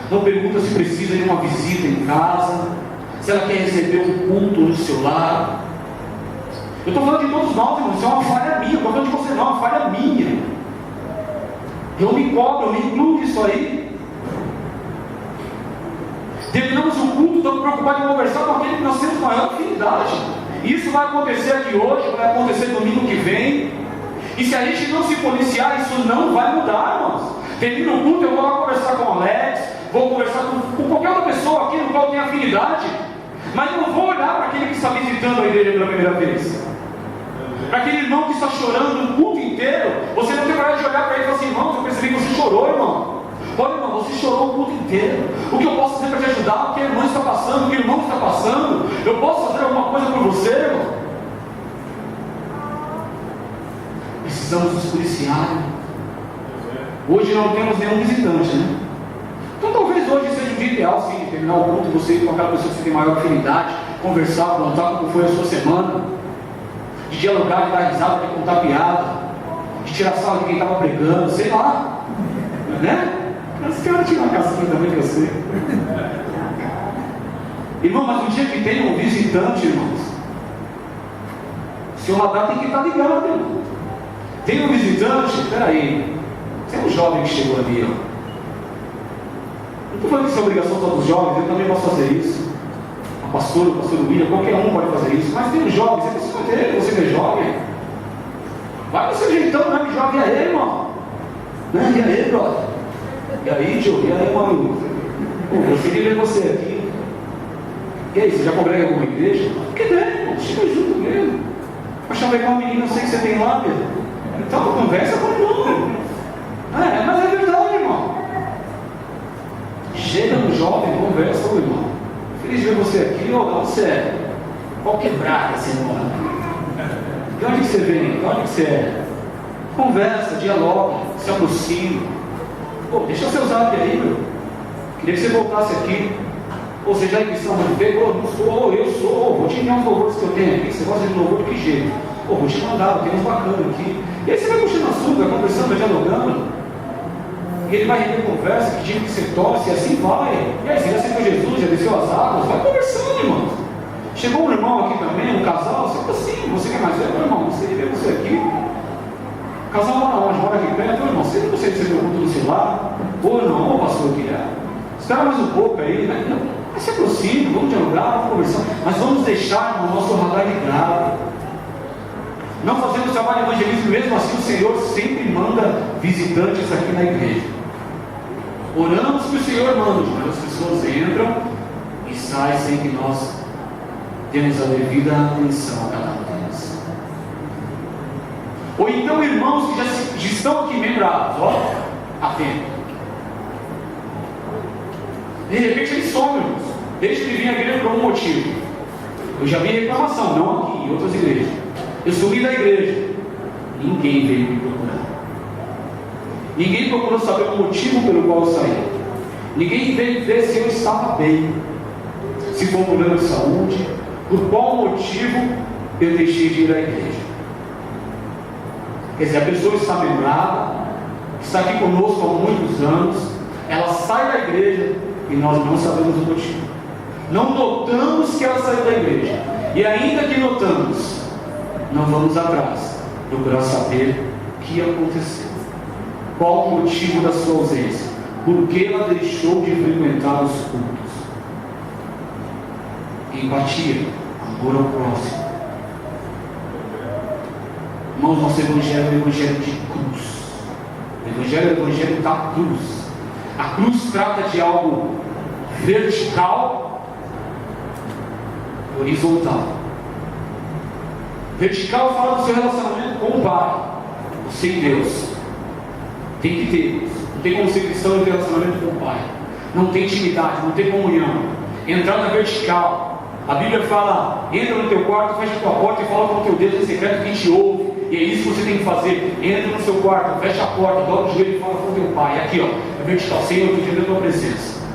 não pergunta se precisa de uma visita em casa, se ela quer receber um culto no seu lar. Eu estou falando de todos nós, irmãos. Isso é uma falha minha. Eu estou falando de você não, é uma falha minha. Eu me cobro, eu me incluo nisso aí. Terminamos o culto, estamos preocupados em conversar com aquele que nós temos maior afinidade. Isso vai acontecer aqui hoje, vai acontecer domingo que vem. E se a gente não se policiar, isso não vai mudar, irmãos. Termina o culto, eu vou lá conversar com o Alex, vou conversar com qualquer outra pessoa aqui no qual tem afinidade. Mas eu não vou olhar para aquele que está visitando a igreja pela primeira vez. Para aquele irmão que está chorando o culto inteiro. Você não tem coragem de olhar para ele e falar assim: irmão, eu percebi que você chorou, irmão. Olha, irmão, você chorou o culto inteiro. O que eu posso fazer para te ajudar? O que a irmã está passando? O que o irmão está passando? Eu posso fazer alguma coisa por você, irmão? Precisamos nos policiar. Hoje não temos nenhum visitante, né? Então talvez hoje seja um dia ideal, sim, terminar o culto, você ir com aquela pessoa que você tem maior afinidade, conversar, contar como foi a sua semana, de dialogar, de dar risada, de contar piada, de tirar sarro de quem estava pregando, sei lá, né? Mas quero tirar uma casquinha também que eu sei. Irmão, mas no dia que tem um visitante, irmãos, o seu radar tem que estar ligado, irmão. Tem um visitante, peraí, tem um jovem que chegou ali, ó. Não estou falando que isso é obrigação só dos jovens, eu também posso fazer isso. O pastor William, qualquer um pode fazer isso. Mas tem os jovens, você precisa ter, você que é jovem. Vai no seu jeitão, não é que jovem, e aí, irmão? Né? E aí, brother? E aí, tio? E aí, maluco? Pô, eu queria ver você aqui. E aí, você já congrega em alguma igreja? Que tem, irmão, chega junto mesmo. Vai chavecar uma menina, eu sei que você tem lá, meu. Então, conversa com o irmão. Mas é verdade, irmão. Chega no jovem, conversa com o irmão. Feliz de ver você aqui, ó, onde você é? Qual quebrada você mora? De onde que você vem? De onde que você é? Conversa, dialoga, se aproxima. Pô, deixa seu zap aí, meu. Queria que você voltasse aqui. Ou você já é cristão, mas não sou, eu sou. Vou te enviar uns louvores que eu tenho aqui. Você gosta de louvor de que jeito? Pô, vou te mandar, tem uns bacanas aqui. E aí você vai puxando assunto, vai conversando, vai dialogando. E ele vai render conversa, que dia que você torce, e assim vai. E aí, você já aceitou Jesus, já desceu as águas, vai conversando, irmão. Chegou um irmão aqui também, um casal, você fala assim, você que é mais velho, irmão, você vê você aqui. O casal mora onde? Mora aqui perto, irmão, você não consegue receber o culto no celular? Ou não, pastor, que é? Espera mais um pouco aí, né? Não, mas se aproxima, vamos dialogar, vamos conversar. Mas vamos deixar o nosso radar ligado. Não fazemos trabalho de evangelismo, mesmo assim o Senhor sempre manda visitantes aqui na igreja. Oramos que o Senhor manda, mas as pessoas entram e saem sem que nós temos a devida atenção a cada um deles. Ou então irmãos que já estão aqui membrados, ó, atento. De repente eles somem, irmãos. Deixa de vir à igreja por algum motivo. Eu já vi reclamação, não aqui, em outras igrejas. Eu sumi da igreja. Ninguém veio me procurar. Ninguém procurou saber o motivo pelo qual eu saí. Ninguém veio ver se eu estava bem. Se foi um problema de saúde. Por qual motivo eu deixei de ir à igreja. Quer dizer, a pessoa está membrada, está aqui conosco há muitos anos. Ela sai da igreja e nós não sabemos o motivo. Não notamos que ela saiu da igreja. E ainda que notamos, não vamos atrás procurar saber o que aconteceu. Qual o motivo da sua ausência? Por que ela deixou de frequentar os cultos? Empatia, amor ao próximo. Irmãos, nosso evangelho é o evangelho de cruz. O evangelho é o evangelho da cruz. A cruz trata de algo vertical e horizontal. Vertical fala do seu relacionamento com o Pai, você e Deus. Tem que ter. Não tem como ser cristão e ter relacionamento com o Pai. Não tem intimidade, não tem comunhão. Entrar na vertical. A Bíblia fala: entra no teu quarto, fecha a tua porta e fala com o teu Deus em secreto que te ouve. E é isso que você tem que fazer. Entra no seu quarto, fecha a porta, dobra o joelho e fala com o teu Pai. Aqui, ó, é vertical. Senhor, eu estou diante da tua presença.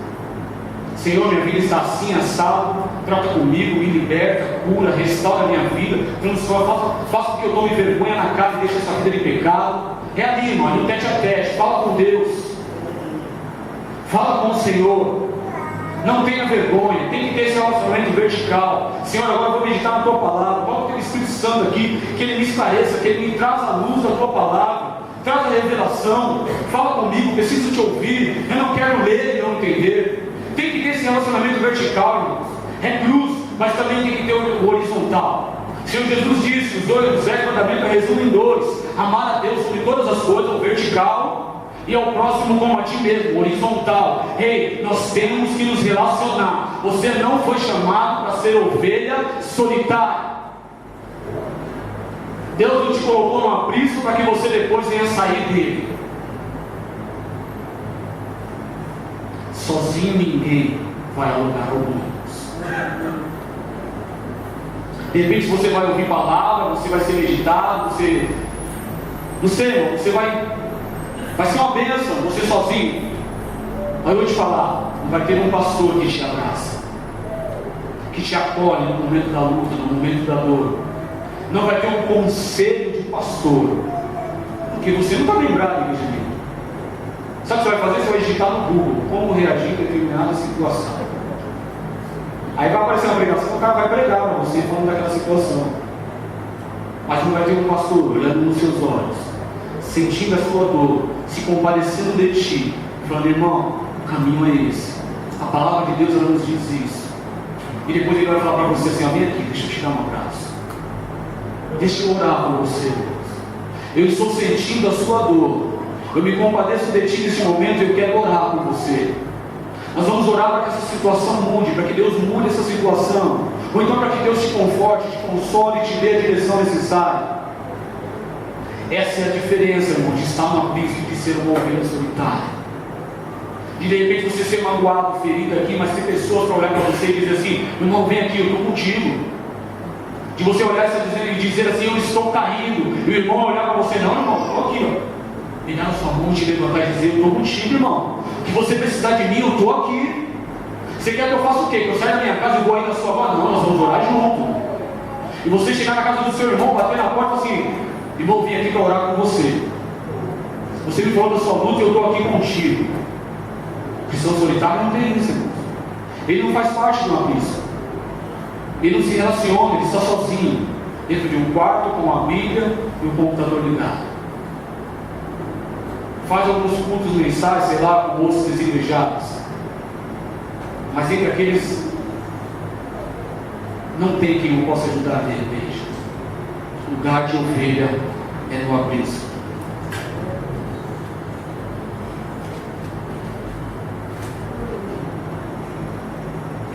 Senhor, minha vida está assim, assado. Trata comigo, me liberta, cura, restaura a minha vida. Transforma, faça com que eu tome vergonha na casa e deixe essa vida de pecado. É ali, irmão, no tete a tete. Fala com Deus. Fala com o Senhor. Não tenha vergonha, tem que ter esse relacionamento vertical. Senhor, agora eu vou meditar na tua palavra. Coloca o Espírito Santo aqui, que ele me esclareça, que ele me traz a luz da tua palavra, traz a revelação. Fala comigo, preciso te ouvir. Eu não quero ler e não entender. Tem que ter esse relacionamento vertical, irmãos. É cruz, mas também tem que ter o horizontal. O Senhor Jesus disse: os 10 mandamentos resumem em 2: amar a Deus sobre todas as coisas, o vertical, e ao próximo como a ti mesmo, horizontal. Ei, nós temos que nos relacionar. Você não foi chamado para ser ovelha solitária. Deus não te colocou num aprisco para que você depois venha sair dele. Sozinho ninguém vai a lugar algum. De repente você vai ouvir palavra, você vai ser meditado, não sei, irmão, você vai ser uma bênção, você sozinho. Aí eu vou te falar, não vai ter um pastor que te abraça, que te acolhe no momento da luta, no momento da dor. Não vai ter um conselho de pastor, porque você não está lembrado, igreja minha. Sabe o que você vai fazer? Você vai digitar no Google como reagir em determinada situação. Aí vai aparecer uma pregação, o cara vai pregar para você falando daquela situação. Mas não vai ter um pastor olhando nos seus olhos, sentindo a sua dor, se compadecendo de ti, falando: irmão, o caminho é esse. A palavra de Deus, ela nos diz isso. E depois ele vai falar para você assim: vem aqui, deixa eu te dar um abraço, deixa eu orar por você. Eu estou sentindo a sua dor, eu me compadeço de ti nesse momento, eu quero orar por você. Nós vamos orar para que essa situação mude, para que Deus mude essa situação, ou então para que Deus te conforte, te console e te dê a direção necessária. Essa é a diferença, irmão, de estar no abismo e de ser uma ovelha solitária. E de repente você ser magoado, ferido aqui, mas tem pessoas para olhar para você e dizer assim: irmão, vem aqui, eu estou contigo. De você olhar e dizer assim: eu estou caindo. E o irmão olhar para você: não, irmão, estou aqui, ó. Pegar na sua mão, te levantar e dizer: eu estou contigo, irmão. Que você precisar de mim, eu estou aqui. Você quer que eu faça o quê? Que eu saia da minha casa e vou aí na sua casa? Não, nós vamos orar junto. E você chegar na casa do seu irmão, bater na porta assim: irmão, vim aqui para orar com você. Você me falou da sua luta e eu estou aqui contigo. Cristão solitário não tem isso, irmão. Ele não faz parte de uma missa. Ele não se relaciona, ele está sozinho, dentro de um quarto com a Bíblia e o computador ligado. Faz alguns cultos mensais, sei lá, com moços desigrejados. Mas entre aqueles, não tem quem eu possa ajudar de repente. O lugar de ovelha é no abismo.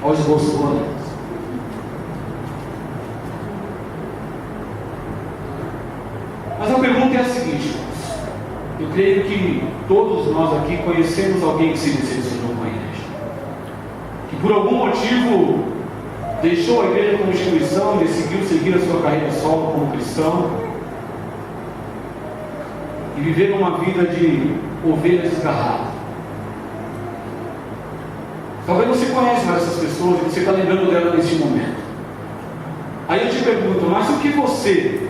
Olha os esboço. Mas a pergunta é a seguinte: eu creio que todos nós aqui conhecemos alguém que se decepcionou com a igreja, que por algum motivo deixou a igreja como instituição e decidiu seguir a sua carreira solo como cristão e viver uma vida de ovelha desgarrada. Talvez você conheça mais essas pessoas e você está lembrando dela neste momento. Aí eu te pergunto: mas o que você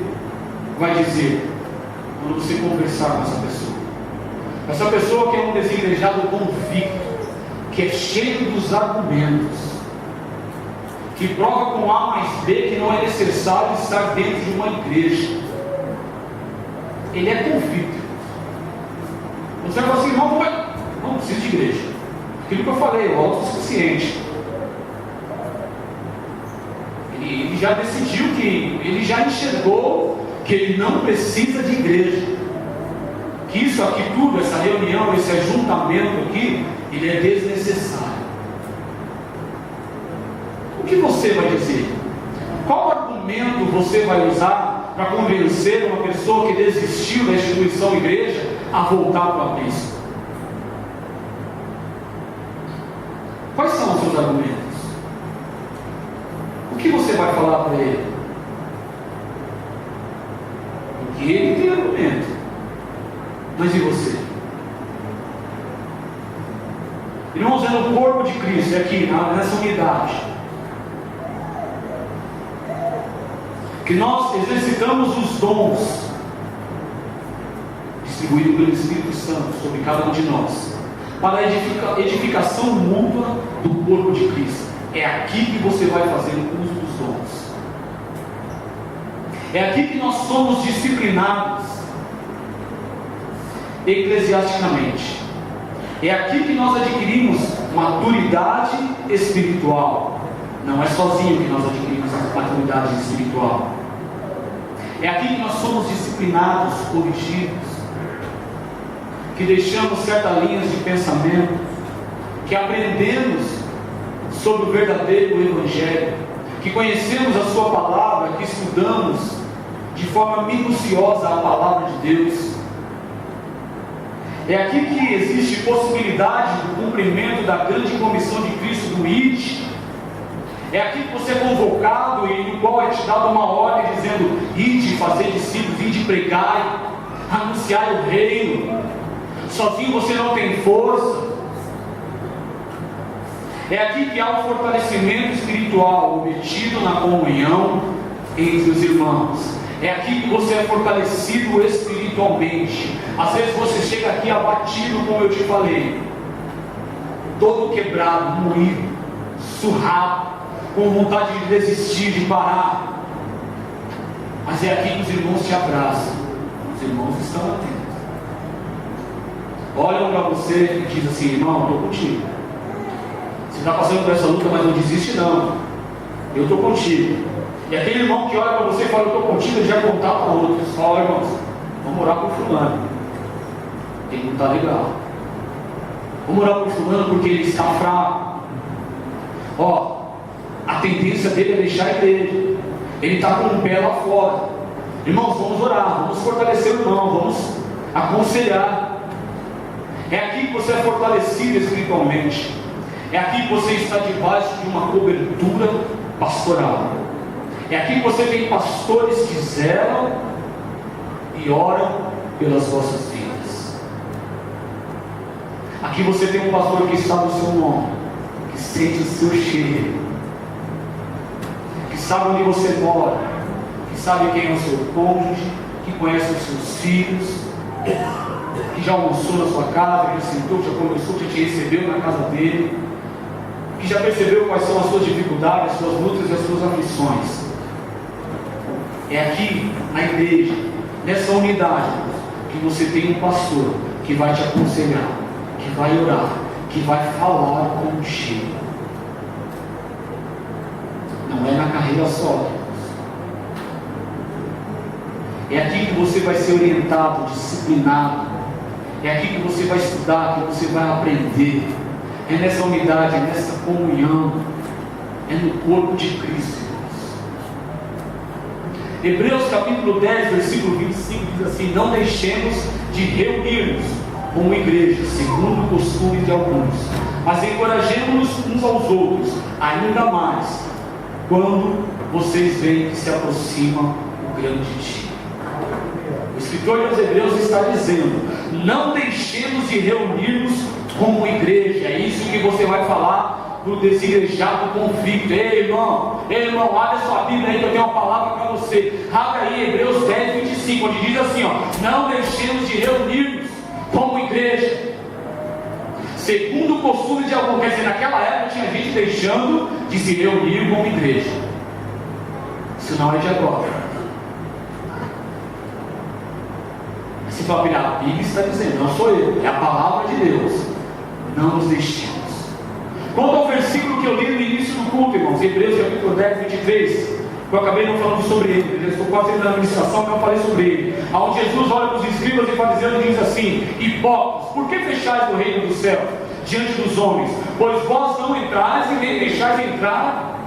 vai dizer quando você conversar com essa pessoa? Essa pessoa que é um desigrejado convicto, que é cheio dos argumentos, que prova com A mais B que não é necessário estar dentro de uma igreja. Ele é convicto. Você vai falar assim: não precisa de igreja. Aquilo que eu falei, o autossuficiente. Ele já decidiu que, ele já enxergou que ele não precisa de igreja. Que isso aqui tudo, essa reunião, esse ajuntamento aqui, ele é desnecessário. O que você vai dizer? Qual argumento você vai usar para convencer uma pessoa que desistiu da instituição igreja a voltar para a Cristo? Quais são os seus argumentos? O que você vai falar para ele? Porque ele tem argumento. Mas e você? Irmãos, é no corpo de Cristo, é aqui, nessa unidade, que nós exercitamos os dons distribuídos pelo Espírito Santo sobre cada um de nós, para a edificação mútua do corpo É aqui que você vai fazer uso dos dons. É aqui que nós somos disciplinados eclesiasticamente. É aqui que nós adquirimos maturidade espiritual. Não é sozinho que nós adquirimos maturidade espiritual. É aqui que nós somos disciplinados, corrigidos, que deixamos certas linhas de pensamento, que aprendemos sobre o verdadeiro Evangelho, que conhecemos a Sua palavra, que estudamos de forma minuciosa a palavra de Deus. É aqui que existe possibilidade do cumprimento da grande comissão de Cristo do ID. É aqui que você é convocado e no qual é te dada uma ordem dizendo: ide, fazer discípulos, ide pregai, anunciar o reino. Sozinho você não tem força. É aqui que há um fortalecimento espiritual obtido na comunhão entre os irmãos. É aqui que você é fortalecido espiritualmente. Às vezes você chega aqui abatido, como eu te falei, todo quebrado, moído, surrado, com vontade de desistir, de parar. Mas é aqui que os irmãos te abraçam. Os irmãos estão atentos. Olham para você e dizem assim: irmão, eu estou contigo. Você está passando por essa luta, mas não desiste não. Eu estou contigo. E aquele irmão que olha para você e fala: eu estou contigo, ele já contar para outros. Fala: irmãos, vamos orar por fulano. Ele não está legal. Vamos orar por fulano porque ele está fraco. Ó, a tendência dele é deixar a igreja. Ele está com o pé lá fora. Irmãos, vamos orar, vamos fortalecer o irmão, vamos aconselhar. É aqui que você é fortalecido espiritualmente. É aqui que você está debaixo de uma cobertura pastoral. É aqui que você tem pastores que zelam e oram pelas vossas vidas. Aqui você tem um pastor que está no seu ombro, que sente o seu cheiro, que sabe onde você mora, que sabe quem é o seu cônjuge, que conhece os seus filhos, que já almoçou na sua casa, que já sentou, que já conversou, que já te recebeu na casa dele, que já percebeu quais são as suas dificuldades, as suas lutas e as suas aflições. É aqui na igreja, nessa unidade, que você tem um pastor que vai te aconselhar, que vai orar, que vai falar contigo. Não é na carreira só. É aqui que você vai ser orientado, disciplinado. É aqui que você vai estudar, que você vai aprender. É nessa unidade, é nessa comunhão, é no corpo de Cristo. Hebreus capítulo 10, versículo 25 diz assim: não deixemos de reunir-nos como igreja, segundo o costume de alguns, mas encorajemos-nos uns aos outros, ainda mais quando vocês veem que se aproxima o grande dia. O escritor dos Hebreus está dizendo: não deixemos de reunir-nos como igreja. É isso que você vai falar do desigrejado conflito. Ei irmão, abre sua Bíblia aí que eu tenho uma palavra para você. Abre aí Hebreus 10, 25, onde diz assim: ó, não deixemos de reunir-nos como igreja, segundo o costume de algum. Quer dizer, naquela época tinha gente deixando de se reunir como igreja. Isso não é de agora. Se for a Bíblia está dizendo, não sou eu, é a palavra de Deus. Não nos deixemos. Quanto ao versículo que eu li no início do culto, irmãos, Hebreus capítulo 10, 23, eu acabei não falando sobre ele, eu estou quase terminando a ministração, mas eu falei sobre ele, onde Jesus olha para os escribas e fariseus e diz assim: hipócritas, por que fechais o reino do céu diante dos homens? Pois vós não entrais e nem deixais entrar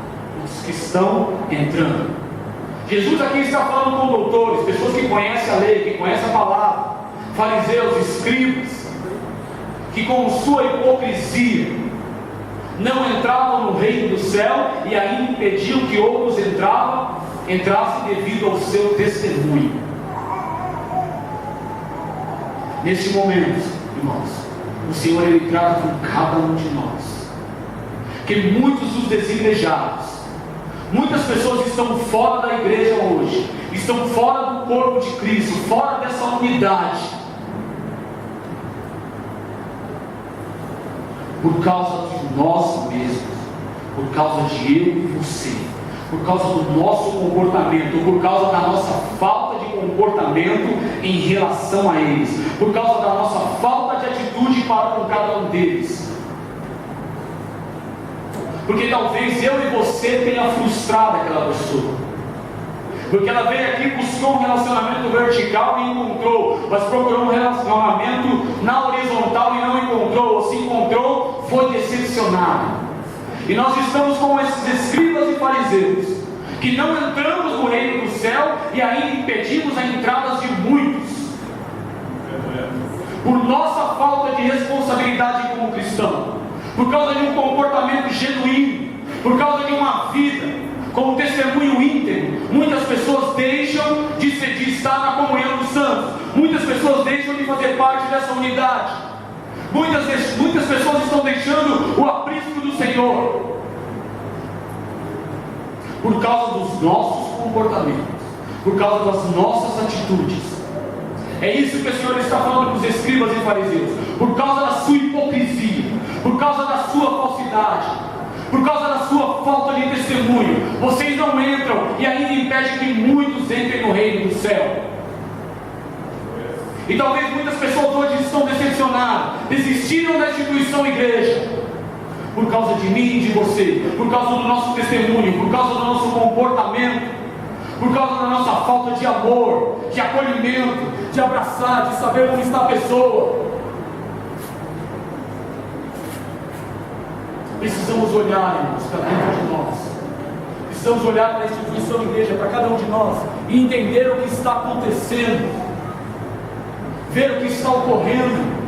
os que estão entrando. Jesus aqui está falando com doutores, pessoas que conhecem a lei, que conhecem a palavra, fariseus, escribas, que com sua hipocrisia não entravam no reino do céu e ainda impediam que outros entrassem devido ao seu testemunho. Neste momento, irmãos, o Senhor ele trata com cada um de nós, que muitos dos desigrejados, muitas pessoas estão fora da igreja hoje, estão fora do corpo de Cristo, fora dessa unidade, por causa de nós mesmos, por causa de eu e você, por causa do nosso comportamento, por causa da nossa falta de comportamento em relação a eles, por causa da nossa falta de atitude para com cada um deles. Porque talvez eu e você tenha frustrado aquela pessoa, porque ela veio aqui, buscou um relacionamento vertical e encontrou, mas procurou um relacionamento na horizontal e não encontrou, ou se encontrou, foi decepcionado. E nós estamos como esses escribas e fariseus, que não entramos no reino do céu e ainda impedimos a entrada de muitos, por nossa falta de responsabilidade como cristão, por causa de um comportamento genuíno, por causa de uma vida como testemunho íntegro. Muitas pessoas deixam de estar na comunhão dos santos, muitas pessoas deixam de fazer parte dessa unidade, muitas pessoas estão deixando o aprisco do Senhor, por causa dos nossos comportamentos, por causa das nossas atitudes. É isso que o Senhor está falando para os escribas e fariseus, por causa da sua hipocrisia, por causa da sua falsidade, por causa da sua falta de testemunho, vocês não entram e ainda impedem que muitos entrem no reino do céu. E talvez muitas pessoas hoje estão decepcionadas, desistiram da instituição igreja, por causa de mim e de você, por causa do nosso testemunho, por causa do nosso comportamento, por causa da nossa falta de amor, de acolhimento, de abraçar, de saber como está a pessoa. Precisamos olhar, irmãos, para dentro de nós. Precisamos olhar para a instituição igreja, para cada um de nós, e entender o que está acontecendo, ver o que está ocorrendo.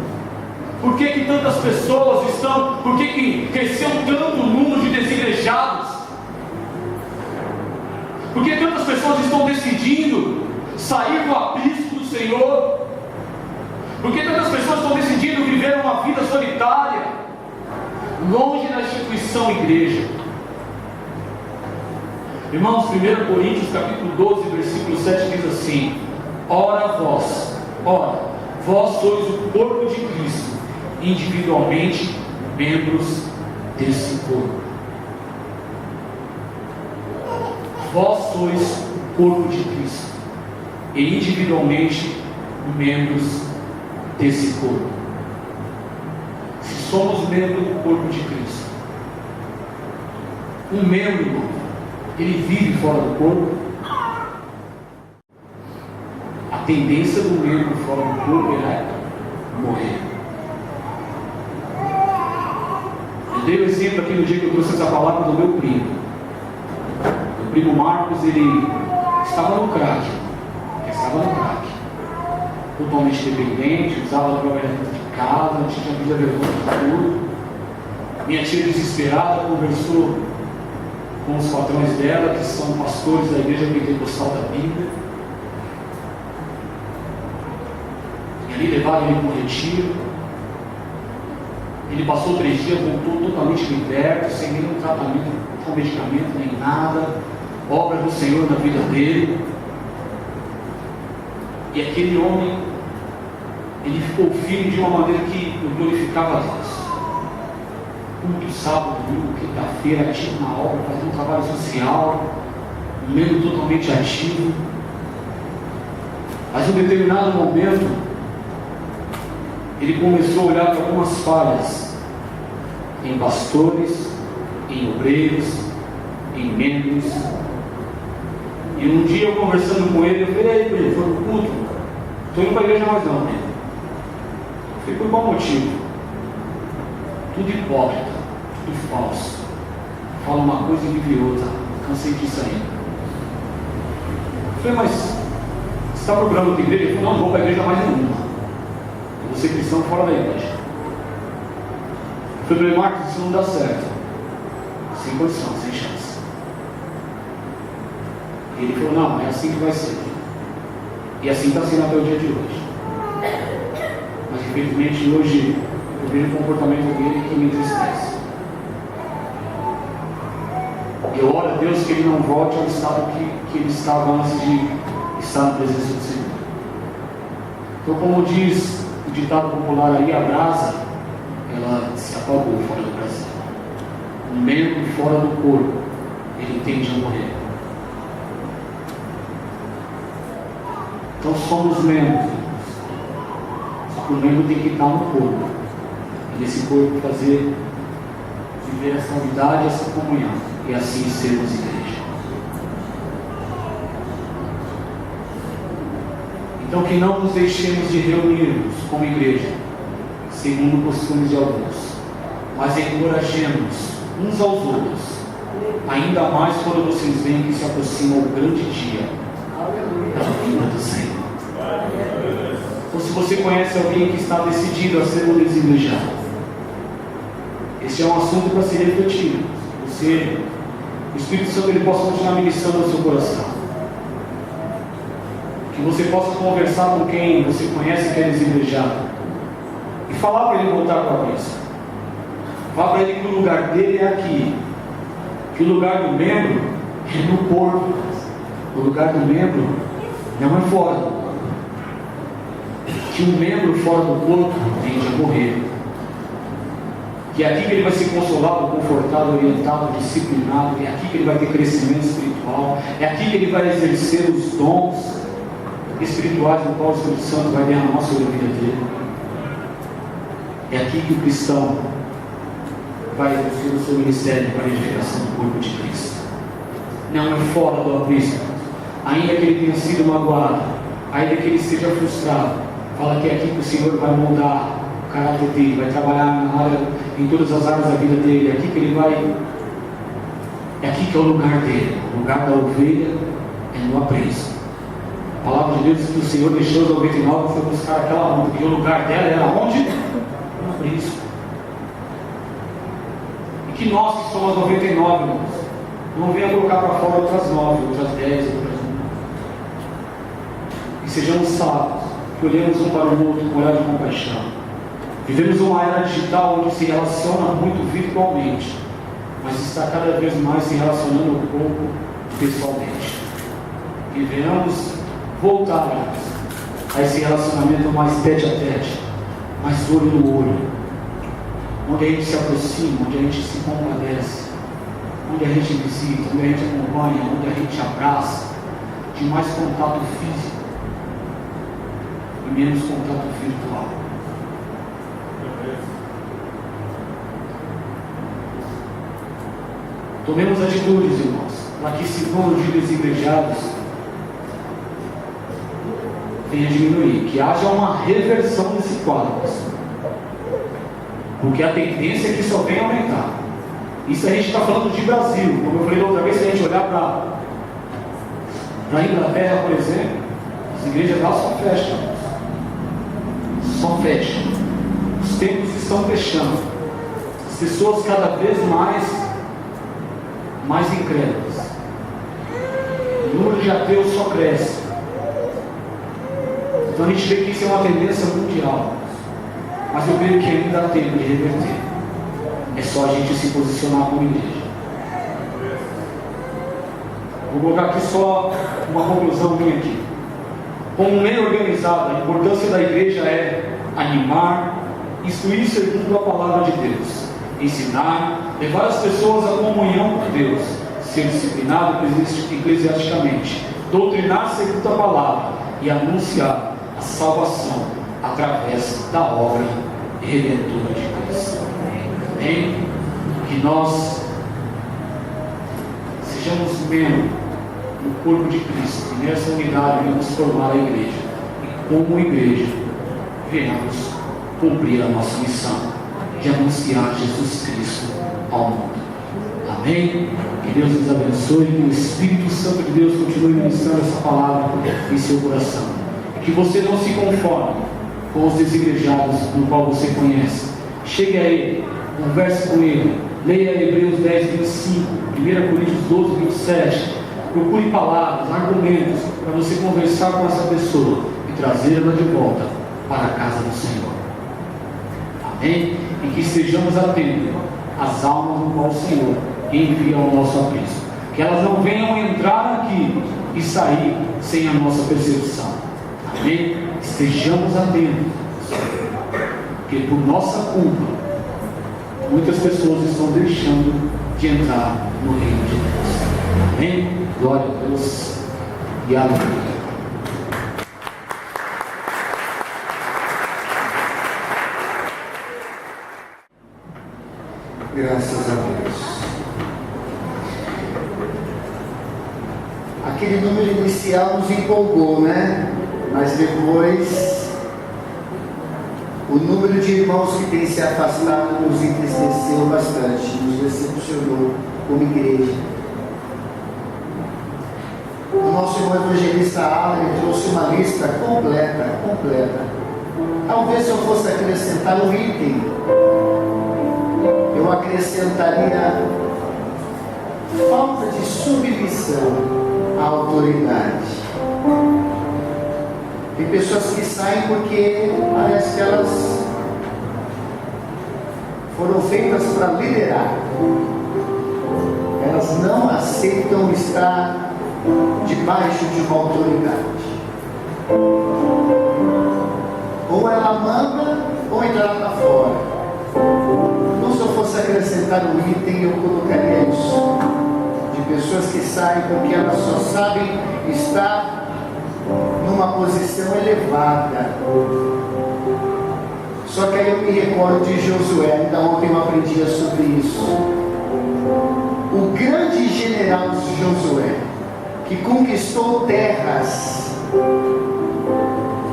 Por que tantas pessoas estão, por que cresceu tanto o número de desigrejados? Por que tantas pessoas estão decidindo sair do aprisco do Senhor? Por que tantas pessoas estão decidindo viver uma vida solitária, longe da instituição igreja? Irmãos, 1 Coríntios capítulo 12, versículo 7 diz assim: ora vós sois o corpo de Cristo, individualmente membros desse corpo. Vós sois o corpo de Cristo e individualmente membros desse corpo. Se somos membros do corpo de Cristo, um membro, ele vive fora do corpo. A tendência do membro fora do corpo é morrer. Eu dei o exemplo aqui no dia que eu trouxe essa palavra do meu primo. O primo Marcos, ele estava no crack, totalmente dependente, usava droga dentro de casa, não tinha vida vergonha de tudo. Minha tia desesperada conversou com os patrões dela, que são pastores da igreja pentecostal da Bíblia, e ali levaram ele para um retiro. Ele passou 3 dias, voltou totalmente liberto, sem nenhum tratamento com medicamento nem nada, obra do Senhor na vida dele. E aquele homem, ele ficou firme de uma maneira que glorificava a Deus. Culto, sábado, domingo, quinta-feira, ativo na obra, fazendo um trabalho social, um membro totalmente ativo. Mas em um determinado momento, ele começou a olhar para algumas falhas em pastores, em obreiros, em membros. E um dia eu conversando com ele, eu falei: aí, ele foi pro culto? Estou indo para a igreja mais não, né? Eu falei: por qual motivo? Tudo hipócrita, tudo falso. Fala uma coisa e vive outra. Cansei disso aí. Eu falei: mas você está procurando outra igreja? Ele falou: não vou para a igreja mais nenhuma. Eu vou ser cristão fora da igreja. Eu falei: Marcos, isso não dá certo. Sem condição, sem chance. Ele falou: não, é assim que vai ser. E assim está sendo até o dia de hoje. Mas infelizmente hoje eu vejo o comportamento dele que me entristece. Eu oro a Deus que ele não volte ao estado que ele estava antes de estar na presença do Senhor. Então, como diz o ditado popular aí, a brasa, ela se apagou fora do Brasil. Um membro fora do corpo, ele tende a morrer. Então somos membros. Só que o membro tem que estar no corpo. E nesse corpo viver essa unidade, essa comunhão. E assim sermos igreja. Então que não nos deixemos de reunirmos como igreja, segundo costumes de alguns, mas encorajemos uns aos outros, ainda mais quando vocês veem que se aproxima o grande dia da vinda do Senhor. Então, se você conhece alguém que está decidido a ser um desilejado, esse é um assunto para ser refletido. O Espírito Santo ele possa continuar ministrando no seu coração. Que você possa conversar com quem você conhece que é desilejado e falar para ele voltar para Cristo. Fala para ele que o lugar dele é aqui, que o lugar do membro é no corpo, o lugar do membro não é fora do corpo, que o membro fora do corpo tende a morrer, que é aqui que ele vai ser consolado, confortado, orientado, disciplinado, é aqui que ele vai ter crescimento espiritual, é aqui que ele vai exercer os dons espirituais no qual o Espírito Santo vai derramar sobre a vida dele. É aqui que o cristão vai exercer o seu ministério para a edificação do corpo de Cristo. Não é fora do aprisco. Ainda que ele tenha sido magoado, ainda que ele esteja frustrado, fala que é aqui que o Senhor vai moldar o caráter dele, vai trabalhar em todas as áreas da vida dele. É aqui que ele vai. É aqui que é o lugar dele. O lugar da ovelha é no aprisco. A palavra de Deus diz que o Senhor deixou os 99 e foi buscar aquela onda, porque o lugar dela era onde? No aprisco. E que nós que somos 99, irmãos, não venha colocar para fora outras 9, outras 10, outras 1. E sejamos sábios, que olhemos um para o outro com olhar de compaixão. Vivemos uma era digital onde se relaciona muito virtualmente, mas está cada vez mais se relacionando um pouco pessoalmente. E venhamos voltar a esse relacionamento mais tete a tete, mais olho no olho, onde a gente se aproxima, onde a gente se compadece, onde a gente visita, onde a gente acompanha, onde a gente abraça, de mais contato físico e menos contato virtual. Tomemos atitudes, irmãos, para que esse número de desigrejados venha a diminuir, que haja uma reversão desse quadro, porque a tendência é que só venha aumentar. Isso a gente está falando de Brasil. Como eu falei da outra vez, se a gente olhar para a Inglaterra, por exemplo, as igrejas lá só fecham. Só fecham. Os templos estão fechando. As pessoas cada vez mais incrédulas. O número de ateus só cresce. Então a gente vê que isso é uma tendência mundial. Mas eu creio que ainda há tempo de reverter. É só a gente se posicionar como igreja. Vou colocar aqui só uma conclusão minha aqui. Como meio organizado, a importância da igreja é animar, instruir segundo a palavra de Deus, ensinar, levar as pessoas à comunhão com Deus, ser disciplinado eclesiasticamente, doutrinar segundo a palavra e anunciar a salvação através da obra redentora de Cristo. Amém? Que nós sejamos membros no corpo de Cristo, e nessa unidade venhamos formar a igreja, e como igreja venhamos cumprir a nossa missão de anunciar Jesus Cristo ao mundo. Amém? Que Deus nos abençoe, que o Espírito Santo de Deus continue ministrando essa palavra em seu coração, e que você não se conforme com os desigrejados no qual você conhece. Chegue a ele, converse com ele, leia Hebreus 10, 25, 1 Coríntios 12, 27, procure palavras, argumentos para você conversar com essa pessoa e trazê-la de volta para a casa do Senhor. Amém? E que estejamos atentos às almas no qual o Senhor envia ao nosso aprisco, que elas não venham entrar aqui e sair sem a nossa percepção. Amém? Estejamos atentos, porque por nossa culpa muitas pessoas estão deixando de entrar no reino de Deus. Amém? Glória a Deus e aleluia. Graças a Deus. Aquele número inicial nos empolgou, né? Mas depois o número de irmãos que tem se afastado nos entristeceu bastante, nos decepcionou como igreja. O nosso irmão evangelista Alan trouxe uma lista completa. Talvez se eu fosse acrescentar um item, eu acrescentaria falta de submissão à autoridade. Tem pessoas que saem porque parece que elas foram feitas para liderar. Elas não aceitam estar debaixo de uma autoridade. Ou ela manda, ou então ela está fora. Então, se eu fosse acrescentar um item, eu colocaria isso. De pessoas que saem porque elas só sabem estar numa posição elevada. Só que aí eu me recordo de Josué, ainda ontem eu aprendia sobre isso. O grande general Josué, que conquistou terras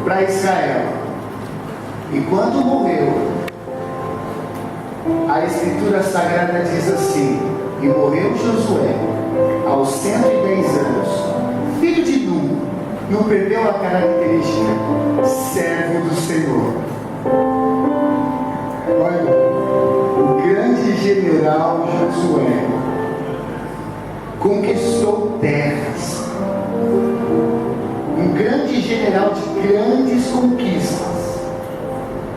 para Israel, e quando morreu, a Escritura Sagrada diz assim: e morreu Josué aos 110 anos, filho de Nun. Não perdeu a característica, servo do Senhor. Olha, o grande general Josué conquistou terras. Um grande general de grandes conquistas.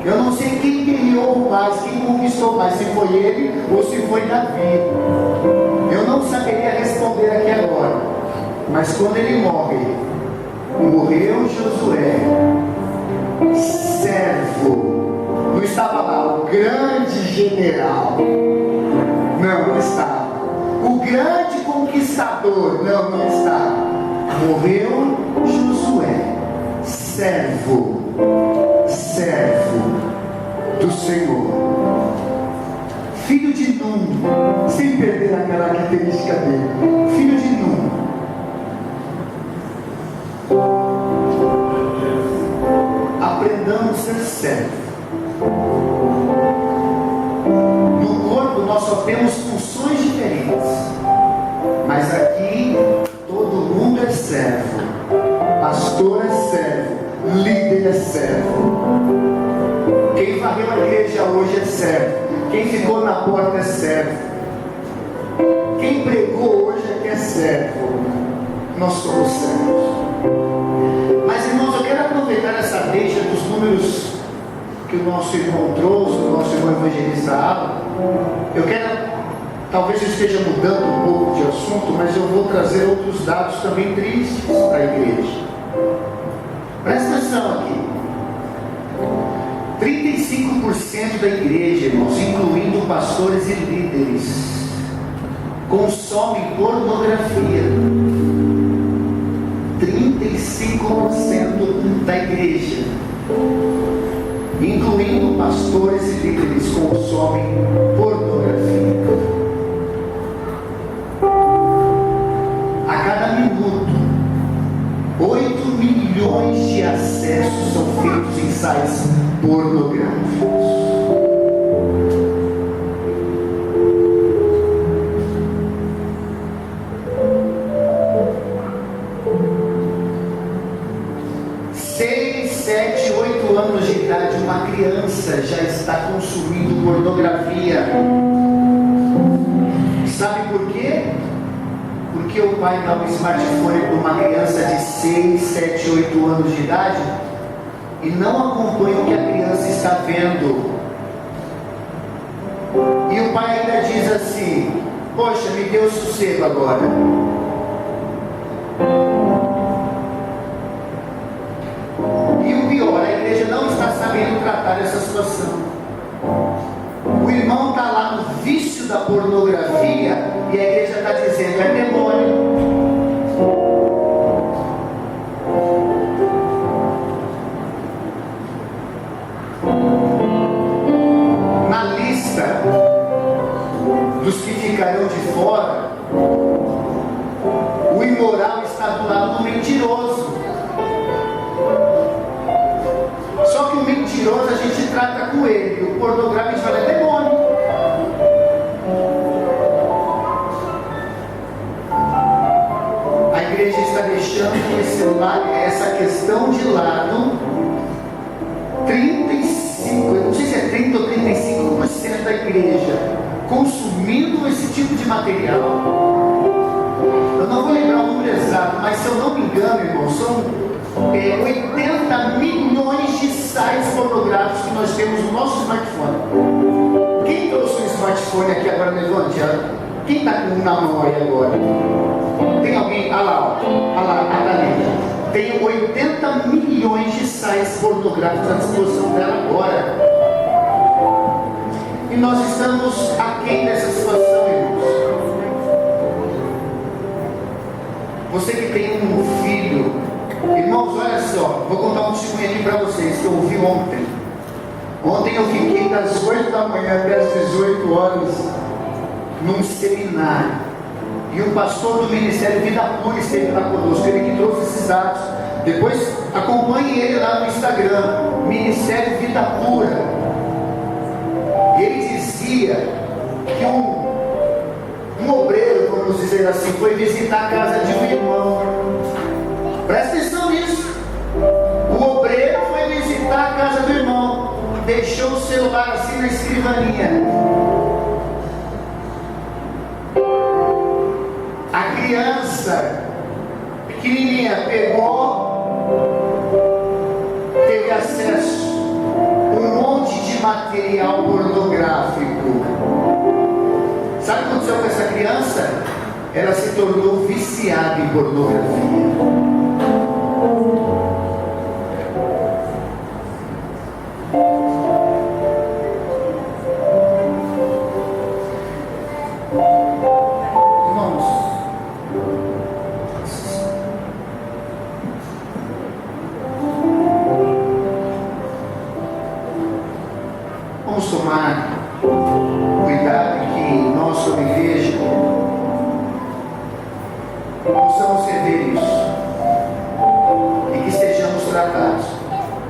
Eu não sei quem guerreou mais, quem conquistou mais, se foi ele ou se foi Davi. Eu não saberia responder aqui agora. Mas quando ele morreu Josué, servo. Não estava lá o grande general. Não estava. O grande conquistador. Não estava. Morreu Josué, servo do Senhor, filho de Nun, sem perder a característica dele, filho de Nun. Aprendamos a ser servo. No corpo nós só temos funções diferentes, mas aqui todo mundo é servo. Pastor é servo, líder é servo. Quem varreu a igreja hoje é servo. Quem ficou na porta é servo. Quem pregou hoje é que é servo. Nós somos servos. Mas irmãos, eu quero aproveitar essa deixa dos números que o nosso irmão trouxe, o nosso irmão evangelista Alan. Eu quero, talvez eu esteja mudando um pouco de assunto, mas eu vou trazer outros dados também tristes para a igreja. Presta atenção aqui. 35% da igreja, irmãos, incluindo pastores e líderes, consomem pornografia. 35% da igreja, incluindo pastores e líderes, consomem pornografia. A cada minuto, 8 milhões de acessos são feitos em sites pornográficos. Anos de idade, uma criança já está consumindo pornografia. Sabe por quê? Porque o pai dá um smartphone para uma criança de 6, 7, 8 anos de idade e não acompanha o que a criança está vendo. E o pai ainda diz assim: poxa, me deu sossego agora. Não está sabendo tratar essa situação. O irmão está lá no vício da pornografia fora, o imoral está do lado do mentiroso. Só que o mentiroso a gente trata com ele, o pornográfico a gente fala é demônio. A igreja está deixando essa questão de lado. 35, eu não sei se é 30 ou 35% da igreja consumindo esse tipo de material. Eu não vou lembrar o número exato, mas se eu não me engano, irmão, são 80 milhões de sites pornográficos que nós temos no nosso smartphone. Quem trouxe um smartphone aqui agora? Levante. Quem está com um na mão aí agora? Tem alguém? Olha lá, a Thalita. Tem 80 milhões de sites pornográficos à disposição dela agora. E nós estamos aquém dessa situação, irmãos. Você que tem um filho, irmãos, olha só, vou contar um testemunho aqui para vocês que eu ouvi ontem. Ontem eu fiquei das 8 da manhã até as 18 horas num seminário. E o pastor do Ministério Vida Pura esteve lá conosco, ele que trouxe esses dados. Depois acompanhe ele lá no Instagram, Ministério Vida Pura. E ele dizia que um obreiro, vamos dizer assim, foi visitar a casa de um irmão. Presta atenção nisso. O obreiro foi visitar a casa do irmão, deixou o celular assim na escrivaninha. A criança pequenininha pegou, teve acesso a um monte de material pornográfico. Sabe o que aconteceu com essa criança? Ela se tornou viciada em pornografia.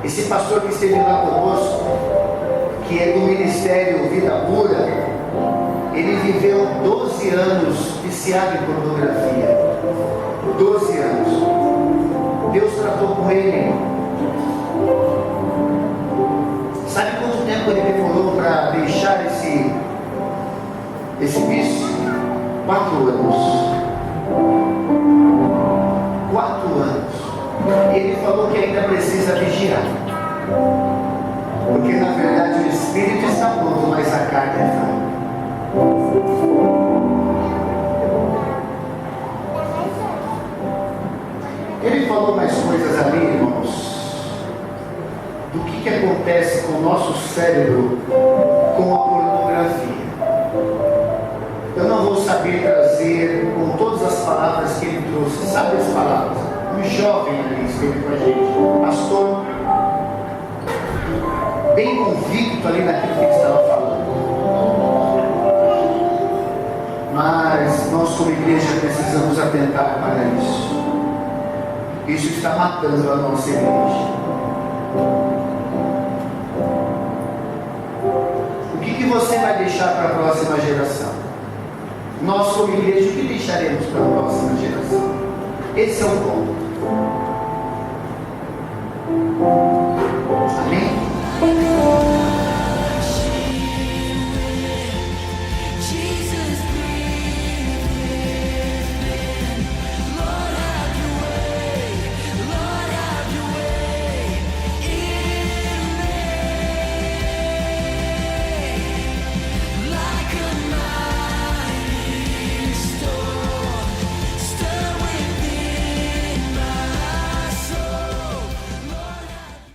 Esse pastor que esteve lá conosco, que é do Ministério Vida Pura, ele viveu 12 anos viciado em pornografia. 12 anos. Deus tratou com ele. Sabe quanto tempo ele demorou para deixar esse vício? 4 anos. 4 anos. Ele falou que ainda precisa vigiar, porque na verdade o espírito está pronto, mas a carne é fraca. Ele falou mais coisas ali, irmãos, do que acontece com o nosso cérebro com a pornografia. Eu não vou saber trazer com todas as palavras que ele trouxe. Sabe as palavras? Um jovem ali esteve com a gente, pastor, bem convicto ali naquilo que ele estava falando. Mas nós como igreja precisamos atentar para isso. Isso está matando a nossa igreja. O que você vai deixar para a próxima geração? Nós como igreja, o que deixaremos para a próxima geração? Esse é o ponto.